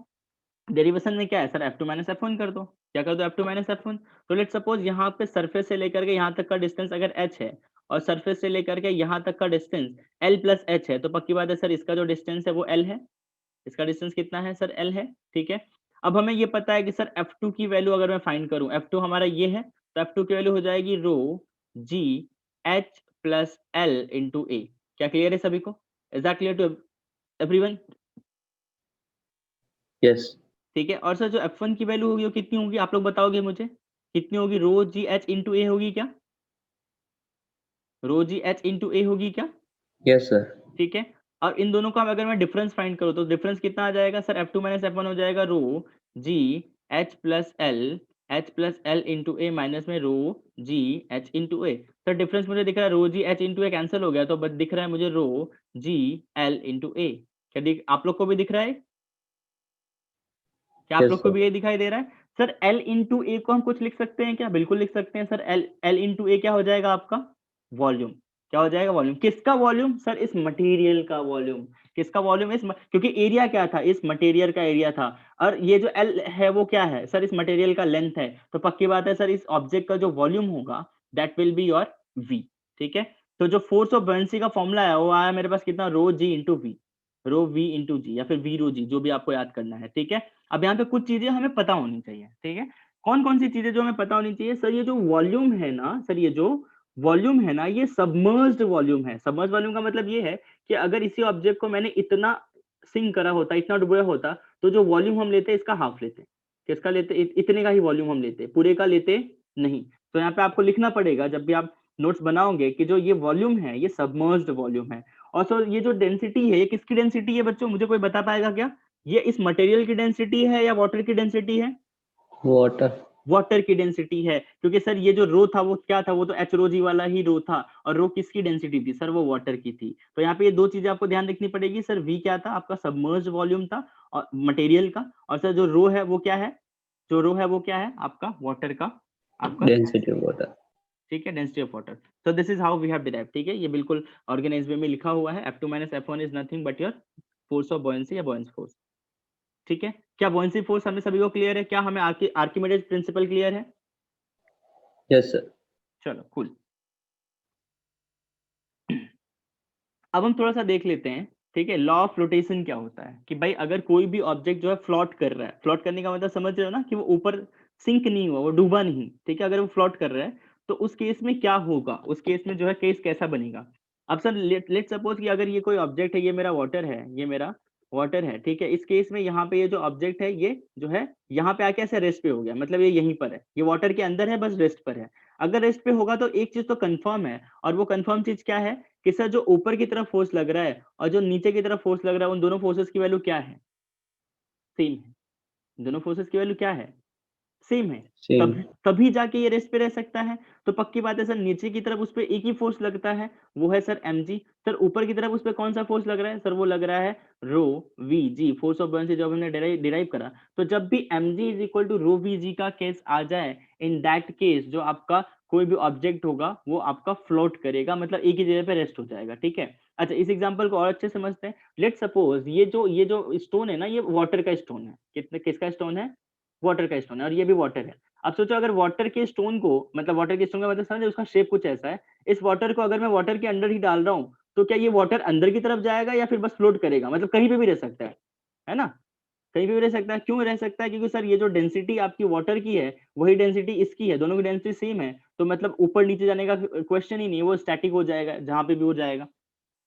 डेरिवेशन में क्या है सर, F2 माइनस F1 कर दो। क्या कर दो, F2 माइनस F1। तो लेट सपोज यहाँ पे सरफेस से लेकर के यहाँ तक का डिस्टेंस अगर h है, और सरफेस से लेकर के यहाँ तक का डिस्टेंस l प्लस h है, तो पक्की बात है सर इसका जो डिस्टेंस है वो l है। इसका डिस्टेंस कितना है सर, l है। ठीक है, अब हमें ये पता है कि सर F2 की वैल्यू अगर मैं फाइंड करूं, F2 हमारा ये है, तो F2 की वैल्यू हो जाएगी rho G h plus l into A. क्या क्लियर है सभी को? Is that clear to everyone? Yes. ठीक है, और सर जो F1 की वैल्यू होगी वो कितनी होगी, आप लोग बताओगे मुझे कितनी होगी? रो जी एच इंटू ए होगी क्या? रो जी एच इंटू ए होगी क्या? Yes, sir. ठीक है, और इन दोनों का अगर मैं डिफरेंस फाइंड करूं तो डिफरेंस कितना आ जाएगा सर, F2 माइनस F1 हो जाएगा rho ji H plus L into A minus में rho ji H into A. Sir difference मुझे दिख रहा है rho ji H into A cancel हो गया, तो बस दिख रहा है मुझे रो जी एल इंटू ए। क्या आप लोग को भी दिख रहा है? क्या आप Yes, लोग को sir. भी ये दिखाई दे रहा है? सर L इंटू ए को हम कुछ लिख सकते हैं क्या? बिल्कुल लिख सकते हैं सर। L इंटू ए क्या हो जाएगा आपका, वॉल्यूम। क्या हो जाएगा, वॉल्यूम। किसका वॉल्यूम सर? इस मटेरियल का वॉल्यूम। किसका वॉल्यूम? क्योंकि एरिया क्या था, इस मटेरियल का एरिया था, और ये जो L है वो क्या है सर, इस मटेरियल का लेंथ है। तो पक्की बात है सर इस ऑब्जेक्ट का जो वॉल्यूम होगा that will be your V। ठीक है, तो जो फोर्स ऑफ बुओयेंसी का फॉर्मूला है वो आया मेरे पास कितना, rho G into V, rho V into G, या फिर वी रो जी, जो भी आपको याद करना है। ठीक है, अब यहाँ पे कुछ चीजें हमें पता होनी चाहिए। ठीक है, कौन कौन सी चीजें जो हमें पता होनी चाहिए सर? ये जो वॉल्यूम है ना सर, ये जो वॉल्यूम है ना, ये सबमर्ज्ड वॉल्यूम है। सबमर्ज्ड वॉल्यूम का मतलब ये है कि अगर इसी ऑब्जेक्ट को मैंने इतना सिंक करा होता, इतना डुबोया होता, तो जो वॉल्यूम हम लेते इसका हाफ लेते। किसका लेते? इतने का ही वॉल्यूम हम लेते, पूरे का लेते नहीं। तो यहाँ पे आपको लिखना पड़ेगा जब भी आप नोट्स बनाओगे कि जो ये वॉल्यूम है ये सबमर्ज्ड वॉल्यूम है। और सर ये जो डेंसिटी है, ये किसकी डेंसिटी है बच्चों, मुझे कोई बता पाएगा क्या? ये इस मटेरियल की डेंसिटी है या वाटर की डेंसिटी है? Water. वाटर की डेंसिटी है, क्योंकि सर ये जो रो था वो क्या था, वो तो एच रो जी वाला ही रो था, और रो किसकी डेंसिटी थी सर? वो वाटर की थी। तो यहाँ पे ये दो चीजें आपको ध्यान रखनी पड़ेगी सर। वी क्या था आपका, सबमर्ज्ड वॉल्यूम था और मटेरियल का, और सर जो रो है वो क्या है, जो रो है वो क्या है आपका, वाटर का आपका। Density of water. ठीक है, density of water. So this is how we have derived. ठीक है, ये बिल्कुल ऑर्गेनाइज वे में लिखा हुआ है। F2 minus F1 is nothing but your force of buoyancy या बॉयंस फोर्स। ठीक है, क्या बॉयंसी फोर्स हमें सभी को क्लियर है? क्या हमें आर्किमिडीज प्रिंसिपल क्लियर है? Yes, sir. चलो कूल। अब हम थोड़ा सा देख लेते हैं, ठीक है, लॉ ऑफ फ्लोटेशन क्या होता है कि भाई अगर कोई भी ऑब्जेक्ट जो है फ्लोट कर रहा है, फ्लोट करने का मतलब समझ रहे हो ना कि वो ऊपर सिंक नहीं हुआ, वो डूबा नहीं, ठीक है, अगर वो फ्लोट कर रहा है तो उस केस में क्या होगा, उस केस में जो है केस कैसा बनेगा। अब सर लेट सपोज कि अगर ये कोई ऑब्जेक्ट है, ये मेरा वाटर है, ये मेरा वाटर है, ठीक है, इस केस में यहाँ पे ये जो ऑब्जेक्ट है ये जो है यहाँ पे आके ऐसे रेस्ट पे हो गया, मतलब ये यहीं पर है, ये वाटर के अंदर है, बस रेस्ट पर है। अगर रेस्ट पे होगा तो एक चीज तो कंफर्म है, और वो कंफर्म चीज क्या है कि सर जो ऊपर की तरफ फोर्स लग रहा है और जो नीचे की तरफ फोर्स लग रहा है, उन दोनों फोर्सेस की वैल्यू क्या है? सेम है। दोनों फोर्सेस की वैल्यू क्या है? सेम है। Same. तभी जाके ये रेस्ट पे रह सकता है। तो पक्की बात है सर, नीचे की तरफ उस पर एक ही फोर्स लगता है, वो है सर mg। सर ऊपर की तरफ उस पर कौन सा फोर्स लग रहा है? सर वो लग रहा है rho V G, force of buoyancy जब हमने डिराइव करा। तो जब भी mg is equal to rho V G का केस आ जाए, इन दैट केस जो आपका कोई भी ऑब्जेक्ट होगा वो आपका फ्लोट करेगा, मतलब एक ही जगह पे रेस्ट हो जाएगा। ठीक है, अच्छा इस एग्जांपल को और अच्छे से समझते हैं। लेट सपोज ये जो स्टोन है ना, ये वाटर का स्टोन है। किसका स्टोन है? वाटर का स्टोन है, और ये भी वाटर है। अब सोचो अगर वाटर के स्टोन को, मतलब वाटर के स्टोन का मतलब समझे, उसका शेप कुछ ऐसा है। इस वाटर को अगर मैं वाटर के अंदर ही डाल रहा हूँ तो क्या ये वाटर अंदर की तरफ जाएगा या फिर बस फ्लोट करेगा? मतलब कहीं पे भी रह सकता है ना, कहीं पे भी रह सकता है। क्यों रह सकता है? क्योंकि सर ये जो डेंसिटी आपकी वाटर की है वही डेंसिटी इसकी है, दोनों की डेंसिटी सेम है, तो मतलब ऊपर नीचे जाने का क्वेश्चन ही नहीं, वो स्टैटिक हो जाएगा जहां पे भी हो जाएगा।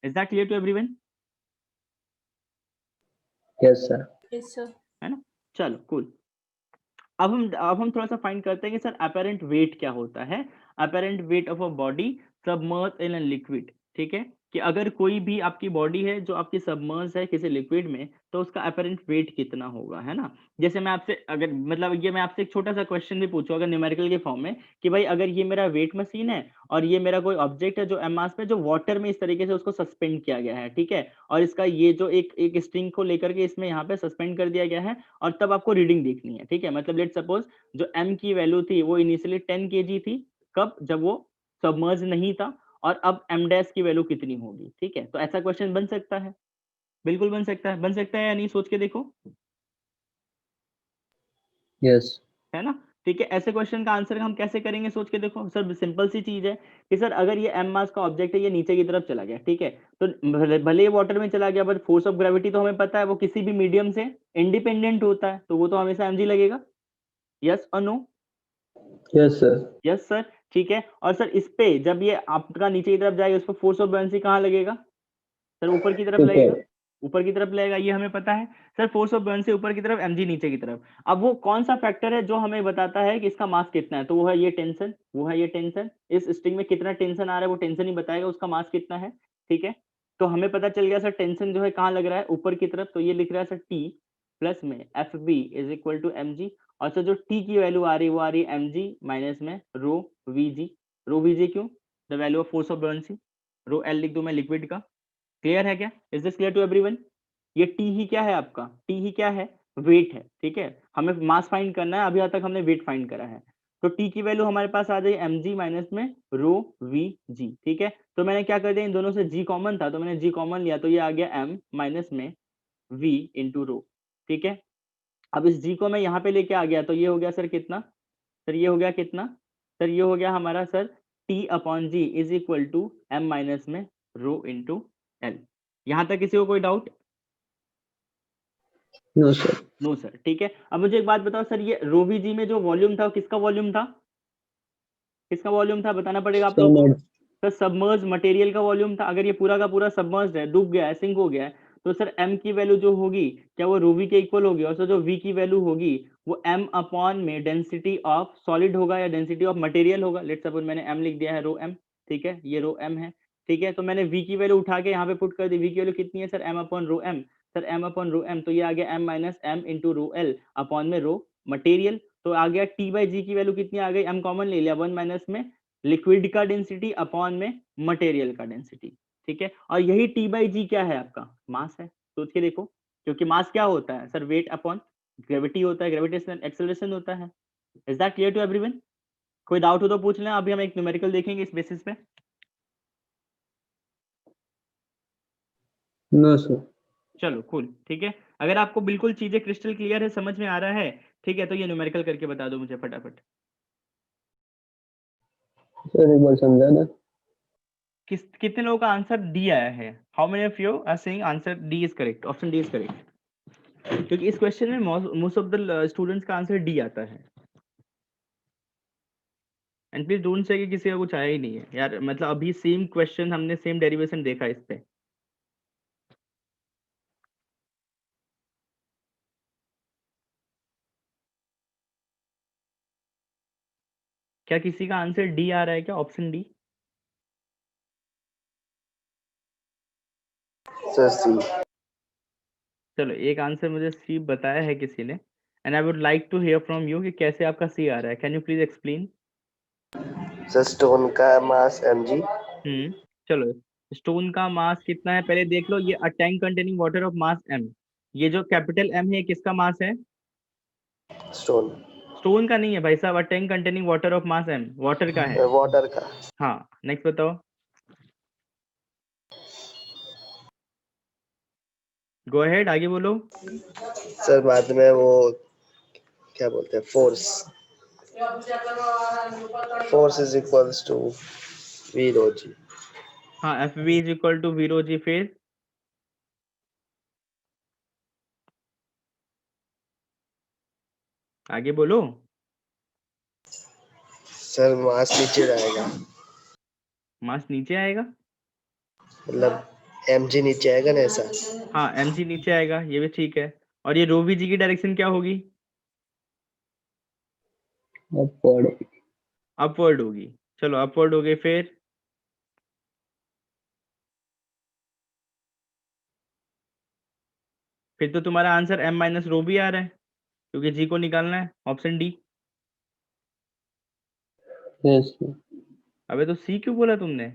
Is that clear to everyone? Yes, sir. Yes, sir. है ना, चलो कूल। अब हम थोड़ा सा फाइंड करते हैं कि सर अपेरेंट वेट क्या होता है। Apparent weight of a body submerge in a liquid. ठीक है, कि अगर कोई भी आपकी बॉडी है जो आपकी सबमर्ज है किसी लिक्विड में, तो उसका अपेरेंट वेट कितना होगा, है ना। जैसे मैं आपसे अगर मतलब ये मैं आपसे एक छोटा सा क्वेश्चन भी पूछूं अगर न्यूमेरिकल के फॉर्म में, कि भाई अगर ये मेरा वेट मशीन है और ये मेरा कोई ऑब्जेक्ट है जो एम मास पे, जो वाटर में इस तरीके से उसको सस्पेंड किया गया है, ठीक है, और इसका ये जो एक स्ट्रिंग को लेकर के इसमें यहाँ पे सस्पेंड कर दिया गया है, और तब आपको रीडिंग देखनी है। ठीक है, मतलब लेट सपोज जो m की वैल्यू थी वो इनिशियली 10 kg थी, कब? जब वो सबमर्ज नहीं था, और अब m डैश की वैल्यू कितनी होगी। ठीक है, तो ऐसा क्वेश्चन बन सकता है, बिल्कुल बन सकता है, बन सकता है या नहीं, सोच के देखो, Yes. है ना। ठीक है, ऐसे क्वेश्चन का आंसर हम कैसे करेंगे, सोच के देखो सर। सिंपल सी चीज है कि सर अगर ये m मास का ऑब्जेक्ट है, ये नीचे की तरफ चला गया, ठीक है, तो भले ये वाटर में चला गया, बट फोर्स ऑफ ग्रेविटी तो हमें पता है वो किसी भी मीडियम से इंडिपेंडेंट होता है, तो वो तो हमेशा mg लगेगा। यस और no? Yes, sir. Yes sir. ठीक है, और सर इस पे जब ये आपका नीचे की तरफ जाएगा, उस पर फोर्स ऑफ बॉयंसी कहाँ लगेगा? सर ऊपर की तरफ लगेगा, Super. ऊपर की तरफ लगेगा, ये हमें पता है। सर फोर्स ऑफ बॉयंसी ऊपर की तरफ, mg नीचे की तरफ। अब वो कौन सा फैक्टर है जो हमें बताता है कि इसका मास कितना है? तो वो है ये टेंशन, वो है ये टेंशन। इस स्ट्रिंग में कितना टेंशन आ रहा है वो टेंशन ही बताएगा उसका मास कितना है। ठीक है, तो हमें पता चल गया सर टेंशन जो है कहाँ लग रहा है, ऊपर की तरफ। तो ये लिख रहा है सर टी प्लस में F B is equal to M G. और सर जो टी की वैल्यू आ रही है वो आ रही है एम जी माइनस में रो वी जी। रो वी जी क्यों? The value of force of buoyancy. Rho L लिख दूं मैं लिक्विड का। क्लियर है क्या? Is this clear to everyone? ये टी ही क्या है आपका? टी ही क्या है? वेट है। ठीक है, हमें मास फाइंड करना है, अभी तक हमने वेट फाइंड करा है। तो टी की वैल्यू हमारे पास आ जाए एम जी माइनस में रो वी जी। ठीक है, तो मैंने क्या कर दिया, इन दोनों से जी कॉमन था तो मैंने जी कॉमन लिया, तो ये आ गया एम माइनस में वी इंटू रो। ठीक है, अब इस जी को मैं यहाँ पे लेके आ गया, तो ये हो गया सर कितना? सर ये हो गया कितना? सर ये हो गया हमारा sir T upon G is equal to M minus में रो इंटू एल। यहाँ तक किसी को कोई doubt? No, sir. No sir. ठीक है, अब मुझे एक बात बताओ सर, ये रो वी जी में जो वॉल्यूम था वो किसका वॉल्यूम था? किसका वॉल्यूम था बताना पड़ेगा आप लोगों को। Submerged. सर सबमर्ज मटेरियल का वॉल्यूम था। अगर ये पूरा का पूरा सबमर्ज है, डूब गया है, सिंक हो गया है, तो सर m की वैल्यू जो होगी क्या वो रो वी के इक्वल होगी? और सर जो v की वैल्यू होगी वो m अपॉन में डेंसिटी ऑफ सॉलिड होगा या डेंसिटी ऑफ मटेरियल होगा। लेट्स सपोज मैंने m लिख दिया है रो m। ठीक है, ये रो m है। ठीक है, तो मैंने v की वैल्यू उठा के यहाँ पे पुट कर दी। v की वैल्यू कितनी है sir? m upon rho m। Sir m upon rho m, तो ये आ गया m minus m into rho L upon में रो मटेरियल। तो आ गया t बाई जी की वैल्यू कितनी आ गई? m कॉमन ले लिया, 1 माइनस में लिक्विड का डेंसिटी अपॉन में मटेरियल का डेंसिटी। ठीक है, और यही टी बाई जी क्या है? आपका मास है। सोच के देखो, क्योंकि मास क्या होता है सर? वेट अपॉन ग्रेविटी होता है, ग्रेविटेशनल एक्सेलरेशन होता है। Is that clear to everyone? कोई डाउट हो तो पूछ लें, अभी हम एक न्यूमेरिकल देखेंगे इस बेसिस पे। No, sir. चलो कूल, ठीक है। अगर आपको बिल्कुल चीजें क्रिस्टल क्लियर है, समझ में आ रहा है, ठीक है, तो ये न्यूमेरिकल करके बता दो मुझे फटाफट। सर एक बार समझा ना। कितने लोगों का आंसर डी आया है? How many of you are saying answer D is correct, option D is correct? क्योंकि इस क्वेश्चन में मोस्ट ऑफ द स्टूडेंट्स का आंसर डी आता है। एंड प्लीज डोंट से कि किसी का कुछ आया ही नहीं है यार, मतलब अभी सेम क्वेश्चन हमने सेम डेरिवेशन देखा इस पे। क्या किसी का आंसर डी आ रहा है क्या, ऑप्शन डी? सर सी। चलो एक आंसर मुझे सी बताया है किसी ने, and I would like to hear from you कि कैसे आपका सी आ रहा है। Can you please explain? Sir stone का मास mg। चलो स्टोन का मास कितना है पहले देख लो। ये a tank containing water of mass m, ये जो कैपिटल M है किसका मास है? स्टोन। स्टोन का नहीं है भाई साहब, a tank containing water of mass m water का है। वाटर का। हाँ नेक्स्ट बताओ, गो अहेड आगे बोलो। सर बाद में वो क्या बोलते हैं, force. Force is equals to V rho G. हाँ F V is equal to V rho G, फिर आगे बोलो। सर मास नीचे जाएगा, मास नीचे आएगा? मतलब mg नीचे आएगा ना ऐसा। हाँ एम जी नीचे आएगा, ये भी ठीक है। और ये रो वी जी की डायरेक्शन क्या होगी? अपवर्ड। अपवर्ड होगी। चलो अपवर्ड हो गई, फिर तो तुम्हारा आंसर m माइनस रो भी आ रहा है, क्योंकि जी को निकालना है, ऑप्शन डी। यस। अबे तो सी क्यों बोला तुमने?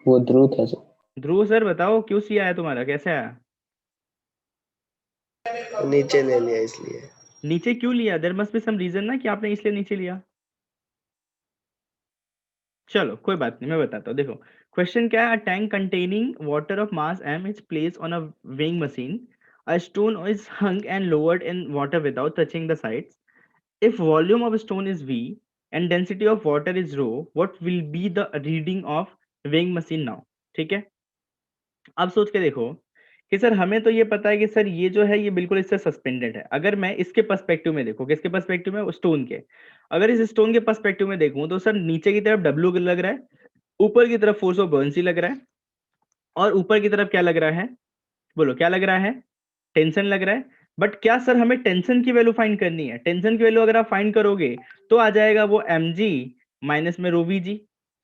वो ध्रुव था सर। ध्रुव सर बताओ क्यों सी आया तुम्हारा, कैसे आया? नीचे ले लिया इसलिए। नीचे क्यों लिया? There must be some reason ना कि आपने इसलिए नीचे लिया। चलो कोई बात नहीं, मैं बताता हूँ। देखो क्वेश्चन क्या है, tank containing water of mass m is place on a weighing machine, a stone is hung and lowered in water without touching the sides. If volume of stone is V and density of water is rho, what will be the reading of weighing machine now? ठीक है, अब सोच के देखो कि sir हमें तो ये पता है कि सर ये जो है ये बिल्कुल इससे सस्पेंडेड है। अगर मैं इसके पर्सपेक्टिव में देखूं, किसके पर्सपेक्टिव में? स्टोन के। अगर इस स्टोन के पर्सपेक्टिव में देखूं तो सर नीचे की तरफ W लग रहा है, ऊपर की तरफ फोर्स ऑफ बर्नसी लग रहा है, और ऊपर की तरफ क्या लग रहा है? बोलो क्या लग रहा है? टेंशन लग रहा है। बट क्या सर हमें टेंशन की वैल्यू फाइंड करनी है? टेंशन की वैल्यू अगर आप फाइंड करोगे तो आ जाएगा वो mg माइनस में रो वी जी,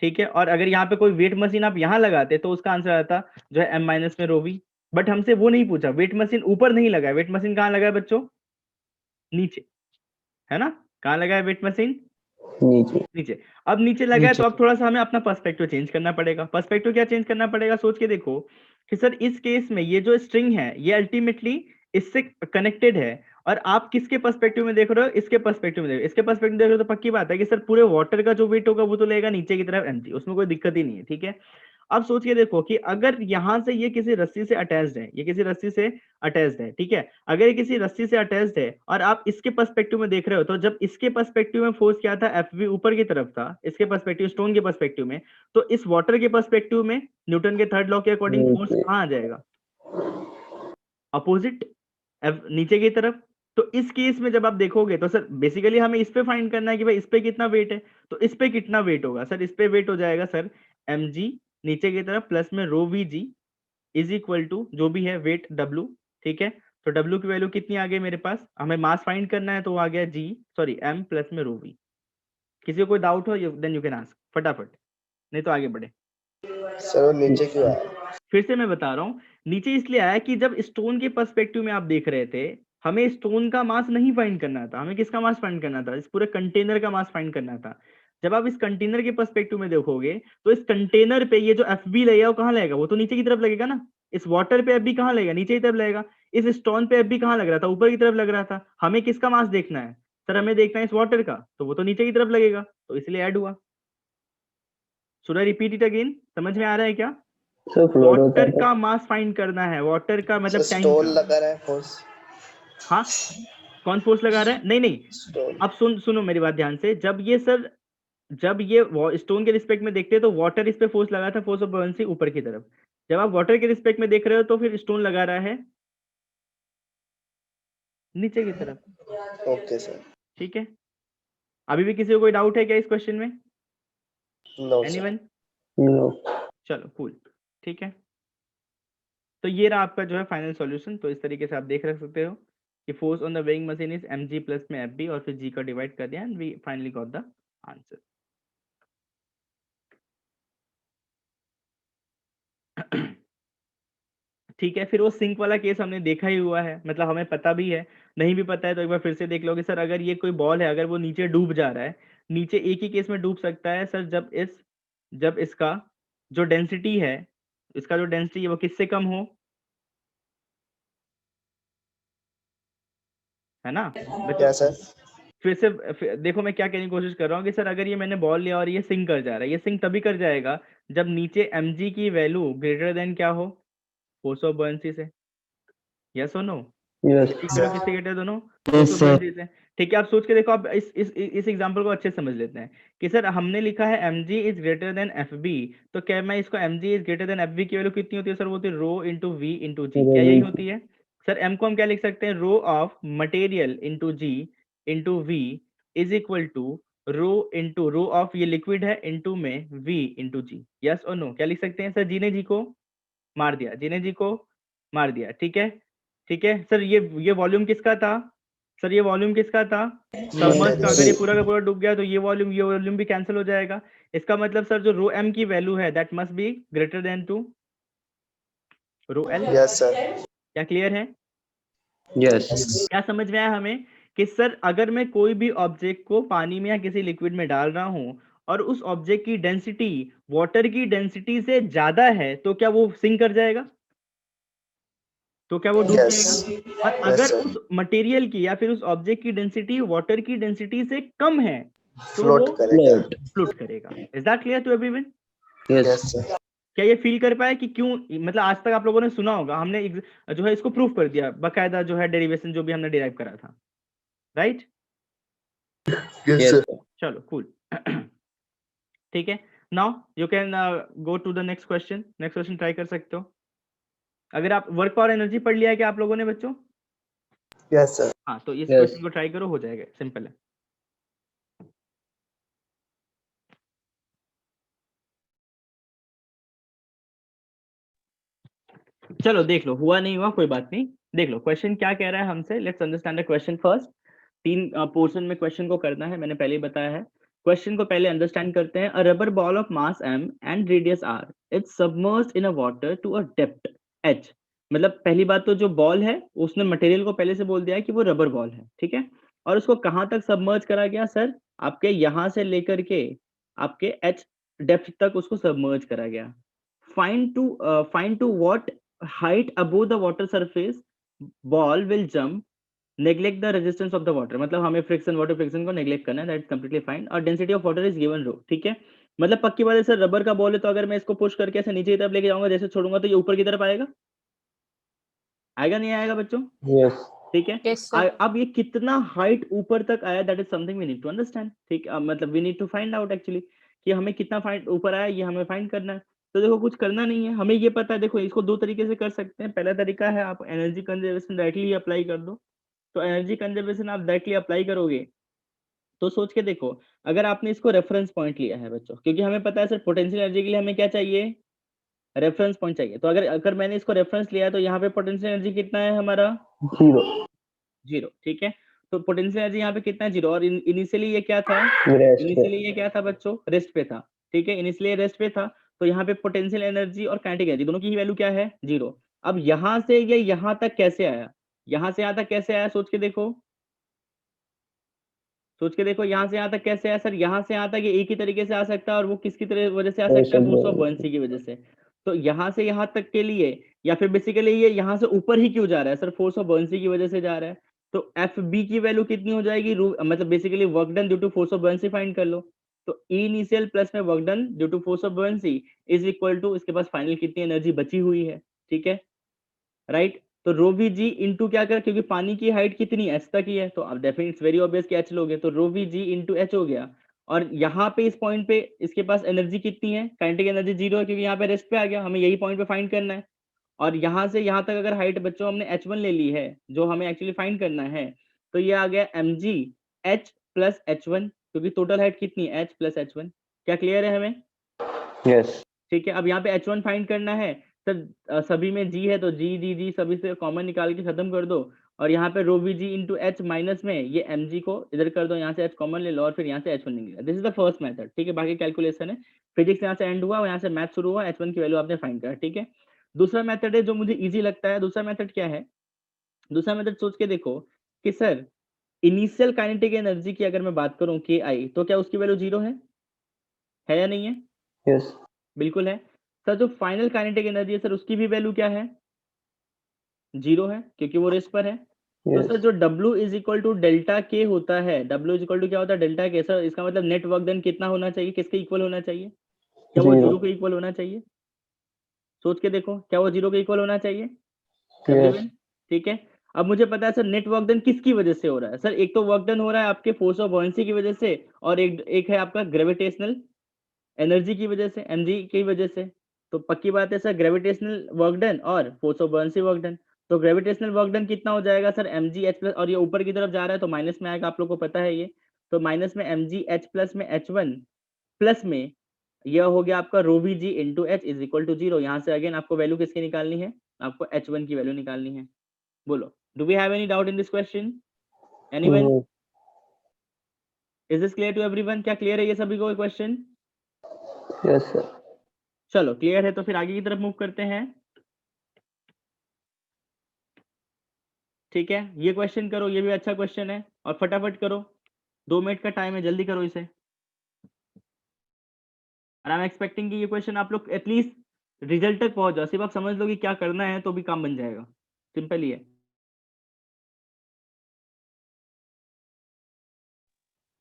ठीक है। और अगर यहाँ पे कोई वेट मशीन आप यहाँ लगाते तो उसका आंसर आता जो है m माइनस में रो वी। बट हमसे वो नहीं पूछा, वेट मशीन ऊपर नहीं लगा है, वेट मशीन कहाँ लगा है बच्चों? नीचे, है ना? कहाँ लगा है वेट मशीन? नीचे। नीचे। अब नीचे लगा है नीचे। तो अब थोड़ा सा हमें अपना पर्सपेक्टिव चेंज करना पड़ेगा। पर्सपेक्टिव क्या चेंज करना पड़ेगा? सोच के देखो कि सर इस केस में ये जो स्ट्रिंग है ये अल्टीमेटली इससे कनेक्टेड है, और आप किसके पर्सपेक्टिव में देख रहे हो? इसके पर्सपेक्टिव में देख रहे हो। इसके पर्सपेक्टिव देख रहे हो तो पक्की बात है कि सर पूरे वाटर का जो वेट होगा वो तो लेगा नीचे की तरफ mg, उसमें कोई दिक्कत ही नहीं है, ठीक है। अब सोच के देखो कि अगर यहां से ये किसी रस्सी से अटैच्ड है, ये किसी रस्सी से अटैच्ड है, ठीक है। अगर ये किसी रस्सी से अटैच्ड है और आप इसके पर्सपेक्टिव में देख रहे हो, तो जब इसके पर्सपेक्टिव में फोर्स क्या था? एफ वी ऊपर की तरफ था, इसके पर्सपेक्टिव स्टोन के पर्सपेक्टिव में। तो इस वाटर के पर्सपेक्टिव में न्यूटन के थर्ड लॉ के अकॉर्डिंग फोर्स कहाँ आ जाएगा? अपोजिट, नीचे की तरफ। तो इस केस में जब आप देखोगे तो सर बेसिकली हमें इस पे फाइंड करना है कि भाई इस पे कितना वेट है। तो इस पे कितना वेट होगा सर? इस पे वेट हो जाएगा सर mg नीचे की तरफ प्लस में rho V G is equal to जो भी है वेट W, ठीक है। तो W की वैल्यू कितनी आ गई मेरे पास? हमें मास फाइंड करना है, तो वो आ गया m प्लस में रो वी। किसी को कोई डाउट हो देन यू कैन आस्क फटाफट, नहीं तो आगे बढ़े। सर नीचे क्यों आया? फिर से मैं बता रहा हूँ, नीचे इसलिए आया कि जब स्टोन के पर्सपेक्टिव में आप देख रहे थे, हमें स्टोन का मास नहीं फाइंड करना था, हमें किसका मास फाइंड करना था? इस पूरे कंटेनर का मास फाइंड करना था। जब आप इस कंटेनर के पर्सपेक्टिव में देखोगे तो इस कंटेनर पे ये जो एफ बी लगेगा वो कहाँ लगेगा? वो तो नीचे की तरफ लगेगा ना। इस वाटर पे एफ बी कहाँ लगेगा? नीचे की तरफ लगेगा। इस स्टोन पे एफ बी कहाँ लग रहा था? ऊपर की तरफ लग रहा था। हमें किसका मास देखना है सर? हमें देखना है इस वाटर का, तो वो तो नीचे की तरफ लगेगा, तो इसलिए ऐड हुआ। Should I repeat it again? समझ में आ रहा है क्या? सर फ्लोट होता वाटर है का मास फाइंड करना है, वाटर का मतलब सर टैंक स्टोन का। लगा रहा है फोर्स। हाँ, कौन फोर्स लगा रहा है? नहीं नहीं, स्टोन। अब सुनो मेरी बात ध्यान से। जब ये स्टोन के रिस्पेक्ट में देखते हैं तो वाटर इस पे फोर्स लगा था, फोर्स ऑफ बॉयंसी ऊपर की तरफ। जब आप वाटर के रिस्पेक्ट में देख रहे हो तो फिर स्टोन लगा रहा है नीचे की तरफ। Okay sir. ठीक है, अभी भी किसी को कोई डाउट है क्या इस क्वेश्चन में? No sir. एनीवन? नो चलो कूल, ठीक है। तो ये रहा आपका जो है फाइनल सॉल्यूशन। तो इस तरीके से आप देख रख सकते हो कि force on the weighing machine is mg plus में fb, और फिर g का डिवाइड कर दिया and we finally got the answer. ठीक है, फिर वो सिंक वाला केस हमने देखा ही हुआ है, मतलब हमें पता भी है। नहीं भी पता है तो एक बार फिर से देख लोगे। सर अगर ये कोई बॉल है, अगर वो नीचे डूब जा रहा है, नीचे एक ही केस में डूब सकता है सर, जब इसका जो डेंसिटी है, इसका जो डेंसिटी है वो किससे कम हो, है ना बच्चों? क्या सर? फिर देखो मैं क्या कहने की कोशिश कर रहा हूँ कि सर अगर ये मैंने बॉल लिया और ये सिंक कर जा रहा है, ये सिंक तभी कर जाएगा जब नीचे mg की वैल्यू ग्रेटर देन क्या हो, फोर्स ऑफ बॉयंसी से। यस और नो? यस किससे गेट है दोनों? Yes force of sir buoyancy से। ठीक है, आप सोच के देखो। आप इस एग्जांपल को अच्छे से समझ लेते हैं कि सर हमने लिखा है mg is greater then fb, तो क्या मैं इसको mg is greater then fb की वैल्यू कितनी होती है सर? वो होती है रो इंटू वी इंटू जी। क्या यही होती है सर? m को हम क्या लिख सकते हैं? Rho of material into G into V is equal to rho of ये लिक्विड है इंटू में v इंटू जी। यस और नो? क्या लिख सकते हैं सर? जी ने जी को मार दिया, जी ने जी को मार दिया। ठीक है, ठीक है सर। ये वॉल्यूम किसका था सर? ये वॉल्यूम किसका था? सबमर्ज का। अगर ये पूरा का पूरा डूब गया तो ये वॉल्यूम भी कैंसिल हो जाएगा। इसका मतलब सर जो रो एम की वैल्यू है that must be greater than two rho L. Yes sir. क्या क्लियर है? यस क्या समझ में आया हमें कि सर अगर मैं कोई भी ऑब्जेक्ट को पानी में या किसी लिक्विड में डाल रहा हूं और उस ऑब्जेक्ट की डेंसिटी वाटर की डेंसिटी से ज्यादा है तो क्या वो सिंक कर जाएगा? तो क्या वो डूब यस जाएगा? और यस अगर सर। उस मटेरियल की या फिर उस ऑब्जेक्ट की डेंसिटी वाटर की डेंसिटी से कम है तो फ्लोट वो करेगा। फ्लोट फ्लोट करेगा। Is that clear to everyone? Yes yes sir. क्या ये फील कर पाए कि क्यों, मतलब आज तक आप लोगों ने सुना होगा, हमने जो है इसको प्रूफ कर दिया बकायदा, जो है डेरिवेशन जो भी हमने डिराइव करा था, राइट? Yes yes sir. चलो कूल। ठीक है, now you can go to the next question. Next question try कर सकते हो। अगर आप वर्क पावर एनर्जी पढ़ लिया है क्या आप लोगों ने बच्चों? Yes sir. हाँ, तो इस यस क्वेश्चन को ट्राई करो, हो जाएगा, सिंपल है। चलो देख लो, हुआ नहीं हुआ कोई बात नहीं। देख लो क्वेश्चन क्या कह रहा है हमसे। Let's understand the question first. तीन पोर्शन में क्वेश्चन को करना है, मैंने पहले ही बताया है। क्वेश्चन को पहले अंडरस्टैंड करते हैं। A rubber ball of mass m and radius r it's submerged in a water to a depth h। मतलब पहली बात तो जो बॉल है उसने मटेरियल को पहले से बोल दिया है कि वो रबर बॉल है, ठीक है। और उसको कहाँ तक सबमर्ज करा गया सर? आपके यहाँ से लेकर के आपके h डेप्थ तक उसको सबमर्ज करा गया। Find to what height above the water surface ball will jump, neglect the resistance of the water। मतलब हमें फ्रिक्शन, वाटर फ्रिक्शन को नेग्लेक्ट करना है, दैट्स कंप्लीटली फाइन। और density of water is given rho, ठीक है। मतलब पक्की बात है सर, रबर का बॉल है तो अगर मैं इसको पुश करके ऐसे नीचे की तरफ लेके जाऊंगा, जैसे छोड़ूंगा तो ये ऊपर की तरफ आएगा, आएगा नहीं आएगा बच्चों? यस ठीक है। Yes, sir. अब ये कितना हाइट ऊपर तक आया, that is something we need to understand. ठीक, मतलब we need to find out actually कि हमें कितना फाइंड ऊपर आया, ये हमें फाइंड करना है। तो देखो कुछ करना नहीं है, हमें ये पता है। देखो इसको दो तरीके से कर सकते हैं। पहला तरीका है आप एनर्जी कंजर्वेशन डायरेक्टली अप्लाई कर दो। तो एनर्जी कंजर्वेशन आप डायरेक्टली अप्लाई करोगे तो सोच के देखो, अगर आपने इसको रेफरेंस पॉइंट लिया है बच्चों, क्योंकि हमें पता है सर पोटेंशियल एनर्जी के लिए हमें क्या चाहिए? रेफरेंस पॉइंट चाहिए। तो अगर अगर मैंने इसको रेफरेंस लिया है तो यहाँ पे पोटेंशियल एनर्जी कितना है हमारा? जीरो जीरो, ठीक है। तो पोटेंशियल एनर्जी यहाँ पे कितना है? जीरो। और इनिशियली ये क्या था? रेस्ट इनिशियली ये क्या था बच्चों? रेस्ट पे था, ठीक है। इनिशियली रेस्ट पे था, तो यहाँ पे पोटेंशियल एनर्जी और काइनेटिक एनर्जी दोनों की ही वैल्यू क्या है? जीरो। अब यहाँ से ये यहाँ तक कैसे आया? यहाँ से यहाँ तक कैसे आया? सोच के देखो, सोच के देखो, यहाँ से यहाँ तक कैसे आया सर? यहाँ से यहाँ तक ये एक ही तरीके से आ सकता है, और वो किसकी तरह वजह से आ सकता है? फोर्स ऑफ बॉयंसी की वजह से। तो यहाँ से यहाँ तक के लिए, या फिर बेसिकली ये यहाँ से ऊपर ही क्यों जा रहा है सर? फोर्स ऑफ बॉयंसी की वजह से जा रहा है। तो एफ बी की वैल्यू कितनी हो जाएगी? मतलब basically work done due to force of buoyancy find कर लो। तो ई इनिशियल प्लस में work done due to force of buoyancy is equal to इसके पास फाइनल कितनी एनर्जी बची हुई है, ठीक है, राइट। तो रो वी जी इंटू क्या कर, क्योंकि पानी की हाइट कितनी एच तक ही है, तो अब डेफिनेटली इट्स वेरी ऑब्वियस कि एच लोगे, तो रो वी जी इंटू एच हो गया। और यहाँ पे इस पॉइंट पे इसके पास एनर्जी कितनी है, काइनेटिक एनर्जी 0 है, क्योंकि यहाँ पे रेस्ट पे आ गया, हमें यही पॉइंट पे फाइंड करना है। और यहाँ से यहाँ तक अगर हाइट बच्चों हमने h1 ले ली है, जो हमें एक्चुअली फाइंड करना है, तो ये आ गया mg h प्लस h1, क्योंकि टोटल हाइट कितनी है h प्लस h1। क्या क्लियर है हमें? यस ठीक है, अब यहाँ पे h1 फाइंड करना है सर, सभी में g है तो g सभी से कॉमन निकाल के खत्म कर दो, और यहाँ पे rho V G into H minus में ये mg को इधर कर दो, यहाँ से h कॉमन ले लो और फिर यहाँ से h1 निकलेगा। This is the first method, ठीक है, बाकी कैलकुलेशन है, फिजिक्स यहाँ से एंड हुआ और यहाँ से मैथ शुरू हुआ, h1 की वैल्यू आपने फाइंड करा, ठीक है। दूसरा मेथड है जो मुझे इजी लगता है, दूसरा मेथड क्या है, दूसरा मेथड सोच के देखो कि सर इनिशियल काइनेटिक एनर्जी की अगर मैं बात करूं के आई, तो क्या उसकी वैल्यू 0 है या नहीं है? यस बिल्कुल है। सर जो फाइनल काइनेटिक एनर्जी है सर उसकी भी वैल्यू क्या है? 0 है, क्योंकि वो रेस्ट पर है। तो सर जो W is equal to delta K होता है, W इज इक्वल टू क्या होता है, डेल्टा के। सर इसका मतलब नेट वर्क डन कितना होना चाहिए, किसके इक्वल होना चाहिए? क्या वो 0 के इक्वल होना चाहिए? सोच के देखो, क्या वो 0 के इक्वल होना चाहिए एवरीवन? ठीक है, अब मुझे पता है सर नेट वर्क डन किसकी वजह से हो रहा है। सर एक तो वर्क डन हो रहा है आपके फोर्स ऑफ बॉयंसी की वजह से, और एक है आपका ग्रेविटेशनल एनर्जी की वजह से, mg की वजह से। तो पक्की बात है सर ग्रेविटेशनल वर्क डन और force of buoyancy work done. तो ग्रेविटेशनल वर्क डन कितना हो जाएगा सर, mg h प्लस, और ये ऊपर की तरफ जा रहा है तो माइनस में आएगा, आप लोग को पता है ये। तो माइनस में mg h प्लस में h1 प्लस में यह हो गया आपका rho V G into H is equal to 0। यहाँ से अगेन आपको वैल्यू किसकी निकालनी है, आपको h1 की वैल्यू निकालनी है। बोलो, do we have any doubt in this question? Anyone? Is this clear to everyone? क्या क्लियर है ये सभी को क्वेश्चन? Yes sir. चलो क्लियर है तो फिर आगे की तरफ मूव करते हैं। ठीक है, ये क्वेश्चन करो, ये भी अच्छा क्वेश्चन है, और फटाफट करो, 2 मिनट का टाइम है, जल्दी करो इसे। और आई एम एक्सपेक्टिंग कि ये क्वेश्चन आप लोग एटलीस्ट रिजल्ट तक पहुंच जाओ, सिर्फ आप समझ लो कि क्या करना है तो भी काम बन जाएगा, सिंपल ही है।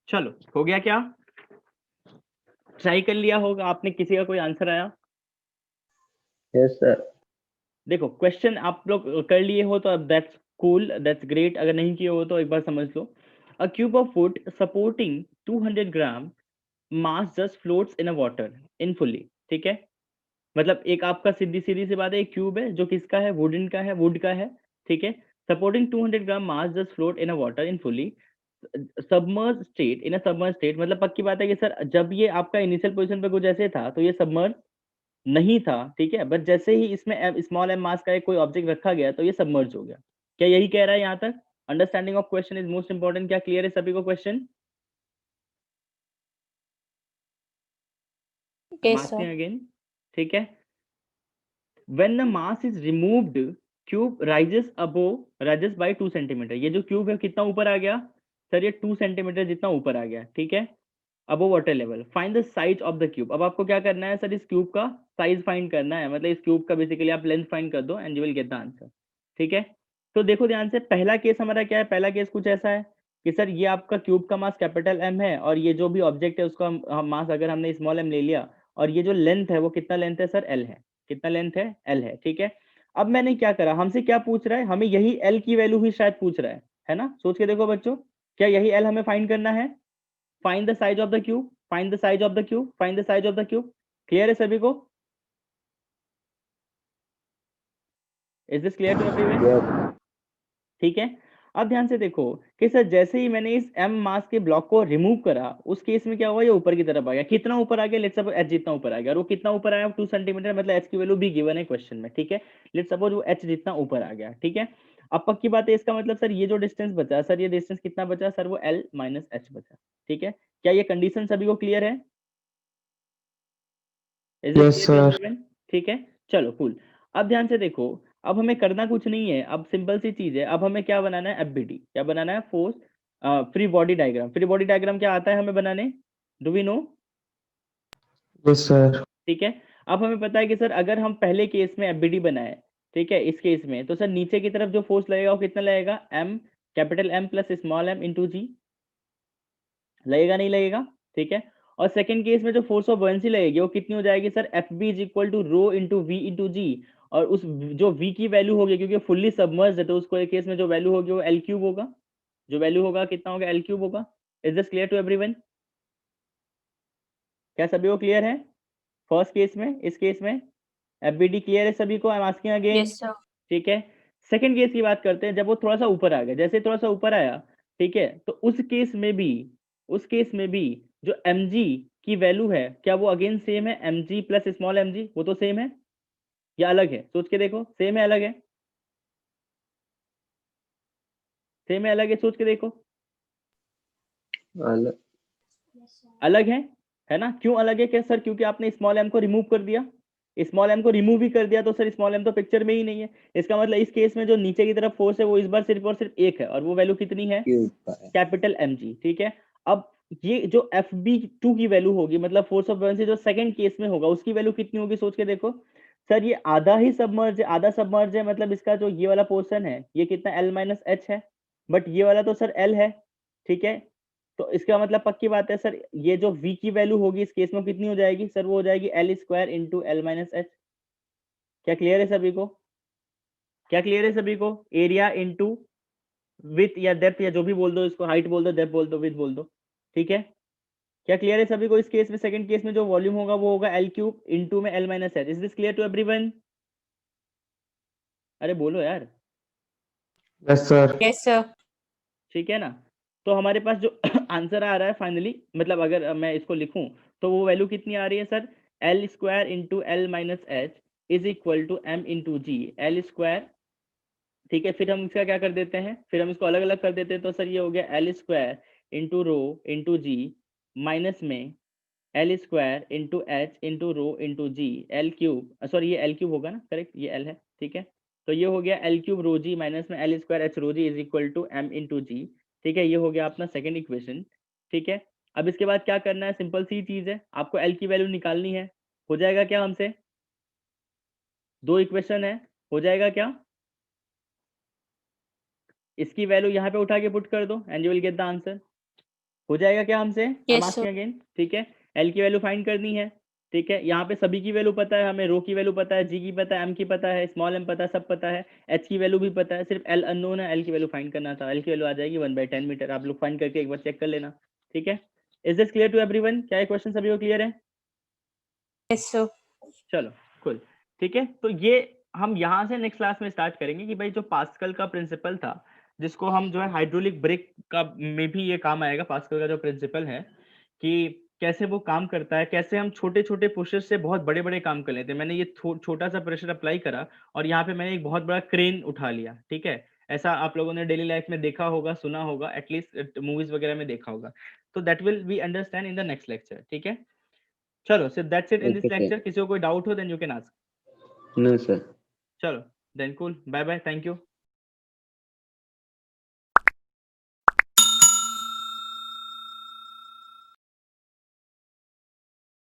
चलो हो गया क्या? ट्राई कर लिया होगा आपने, किसी का कोई आंसर आया? Yes sir. देखो क्वेश्चन आप लोग कर लिए हो तो दैट्स कूल, दैट्स ग्रेट, अगर नहीं किए हो तो एक बार समझ लो। A cube of wood supporting 200 gram mass just floats in a water in fully, ठीक है, मतलब एक आपका सीधी सीधी सी बात है, एक क्यूब है जो किसका है, वुडन का है, वुड का है, ठीक है, supporting 200 gram mass just float in a water in fully submerge state, in a submerge state, मतलब पक्की बात है कि सर जब ये आपका इनिशियल पोजीशन पे कुछ ऐसे था तो ये सबमर्ज नहीं था, ठीक है, बट जैसे ही इसमें स्मॉल एम मास का एक कोई ऑब्जेक्ट रखा गया तो ये सबमर्ज हो गया। क्या यही कह रहा है यहाँ तक? Understanding of question is most important. क्या क्लियर है सभी को क्वेश्चन? Yes, sir. अगेन, ठीक है, when the mass is removed cube rises by 2 centimetre. ये जो क्यूब है कितना ऊपर आ गया सर, ये 2 सेंटीमीटर जितना ऊपर आ गया, ठीक है, above water level. Find the size of the cube. अब आपको क्या करना है सर, इस क्यूब का साइज फाइंड करना है, मतलब इस क्यूब का बेसिकली आप लेंथ फाइंड कर दो and you will get the answer, ठीक है। तो देखो ध्यान से, पहला केस हमारा क्या है, पहला केस कुछ ऐसा है कि सर ये आपका क्यूब का मास कैपिटल एम है, और ये जो भी ऑब्जेक्ट है उसका मास अगर हमने स्मॉल एम ले लिया, और ये जो लेंथ है वो कितना लेंथ है सर, एल है। कितना लेंथ है, एल है, ठीक है। अब मैंने क्या करा, हमसे क्या पूछ रहा है, हमें यही एल की वैल्यू ही शायद पूछ रहा है ना, सोच के देखो बच्चों, क्या यही एल हमें फाइंड करना है? Find the size of the cube, find the size of the cube, find the size of the cube. Clear है सभी को? Is this clear to everyone? ठीक है, अब ध्यान से देखो कि सर जैसे ही मैंने इस m मास के ब्लॉक को रिमूव करा, उस केस में क्या हुआ, ये ऊपर की तरफ आ गया। कितना ऊपर आ गया, लेट्स सपोज h जितना ऊपर आ गया, और वो कितना ऊपर आया, 2 सेंटीमीटर, मतलब h की वैल्यू भी गिवन है क्वेश्चन में, ठीक है, लेट्स सपोज वो h जितना ऊपर आ गया, ठीक है। अब पक्की बात है, इसका मतलब सर ये जो डिस्टेंस बचा सर, ये डिस्टेंस कितना बचा सर, वो l माइनस h बचा, ठीक है। क्या ये कंडीशन सभी को क्लियर है? Yes sir. ठीक है, चलो कूल। अब ध्यान से देखो, अब हमें करना कुछ नहीं है, अब सिंपल सी चीज है, अब हमें क्या बनाना है, एफबीडी। क्या बनाना है, force free body diagram. Free body diagram क्या आता है हमें बनाने, do we know? Yes sir. ठीक है, अब हमें पता है कि सर अगर हम पहले केस में एफबीडी बनाए, ठीक है, इस केस में तो सर नीचे की तरफ जो फोर्स लगेगा वो कितना लगेगा, M capital M plus small M into G, लगेगा नहीं लगेगा, ठीक है। और सेकंड केस में जो फोर्स ऑफ बॉयंसी लगेगी वो कितनी हो जाएगी sir, Fb is equal to rho into V into G, और उस जो v की वैल्यू होगी क्योंकि फुल्ली सबमर्ज है तो उसको केस में जो वैल्यू होगी वो L क्यूब होगा, जो वैल्यू होगा कितना होगा, L क्यूब होगा। Is this clear to everyone? क्या सभी को क्लियर है? फर्स्ट केस में, इस केस में FBD क्लियर है सभी को? I am asking again. Yes, sir. ठीक है, सेकंड केस की बात करते हैं, जब वो थोड़ा सा ऊपर आ गया, जैसे थोड़ा सा ऊपर आया, ठीक है, तो उस केस में भी जो mg की वैल्यू है क्या वो अगेन सेम है, mg प्लस स्मॉल mg, वो तो सेम है या अलग है? सोच के देखो, सेम है अलग है? सेम है अलग है? सोच के देखो, अलग अलग है ना? क्यों अलग है? क्या सर क्योंकि आपने स्मॉल m को रिमूव कर दिया, स्मॉल m को रिमूव ही कर दिया तो सर स्मॉल m तो पिक्चर में ही नहीं है। इसका मतलब इस केस में जो नीचे की तरफ फोर्स है वो इस बार सिर्फ और सिर्फ एक है, और वो वैल्यू कितनी है, क्यूब का है। Capital mg। ठीक है, अब ये जो FB2 की वैल्यू होगी, मतलब फोर्स ऑफ बॉयंसी जो सेकंड केस में होगा उसकी वैल्यू कितनी होगी? सोच के देखो सर, ये आधा ही सबमर्ज है, आधा सबमर्ज है, मतलब इसका जो ये वाला पोर्शन है ये कितना L माइनस एच है, बट ये वाला तो सर L है। ठीक है, तो इसका मतलब पक्की बात है सर, ये जो V की वैल्यू होगी इस केस में कितनी हो जाएगी सर, वो हो जाएगी L square into L minus H. क्या क्लियर है सभी को? क्या क्लियर है सभी को? एरिया इंटू विथ या डेप्थ या जो भी बोल दो, इसको हाइट बोल दो, डेप्थ बोल दो, विथ बोल दो। ठीक है, क्या क्लियर है सभी को? इस केस में, सेकंड केस में जो वॉल्यूम होगा वो होगा L क्यूब इंटू में L minus H. Is this clear to everyone? अरे बोलो यार। Yes sir. Yes, sir. ठीक है ना, तो हमारे पास जो आंसर आ रहा है फाइनली, मतलब अगर मैं इसको लिखूं तो वो वैल्यू कितनी आ रही है sir, L square into L minus H is equal to M into G, L square. ठीक है, फिर हम इसका क्या कर देते हैं, फिर हम इसको अलग अलग कर देते हैं, तो सर ये हो गया L square into rho into G minus में L square into H into rho into G, L cube, sorry ये L क्यूब होगा ना, करेक्ट, ये L है। ठीक है, तो ये हो गया L cube rho G minus में L square H rho G is equal to M into G. ठीक है, ये हो गया अपना सेकंड इक्वेशन। ठीक है, अब इसके बाद क्या करना है, सिंपल सी चीज है, आपको L की वैल्यू निकालनी है। हो जाएगा क्या हमसे? दो इक्वेशन है, हो जाएगा क्या? इसकी वैल्यू यहाँ पे उठा के पुट कर दो and you will get the answer. हो जाएगा क्या हमसे? आई am Yes, sir. Asking again. ठीक है, L की वैल्यू फाइंड करनी है। ठीक है, यहाँ पे सभी की वैल्यू पता है हमें, रो की वैल्यू पता है, जी की पता है, M की पता है, स्मॉल m पता है, सब पता है, H की वैल्यू भी पता है, सिर्फ L अननोन है। L की वैल्यू फाइंड करना था, L की वैल्यू आ जाएगी 1/10 मीटर। आप लोग फाइंड करके एक बार चेक कर लेना। ठीक है, is this clear to everyone? क्या ये क्वेश्चन सभी को क्लियर है? Yes, sir. चलो कुल। ठीक है, तो ये हम यहाँ से नेक्स्ट क्लास में स्टार्ट करेंगे कि भाई जो पास्कल का प्रिंसिपल था, जिसको हम जो है हाइड्रोलिक ब्रेक का में भी ये काम आएगा, पास्कल का जो प्रिंसिपल है कि कैसे वो काम करता है, कैसे हम छोटे छोटे प्रेशर से बहुत बड़े बड़े काम कर लेते हैं। मैंने ये छोटा सा प्रेशर अप्लाई करा और यहाँ पे मैंने एक बहुत बड़ा क्रेन उठा लिया। ठीक है, ऐसा आप लोगों ने डेली लाइफ में देखा होगा, सुना होगा, एटलीस्ट मूवीज वगैरह में देखा होगा। तो that will we understand in the next lecture. ठीक है, चलो, so that's it in this Okay, sir. lecture. किसी को कोई डाउट हो then you can ask. No, sir. चलो then cool, bye bye, thank you.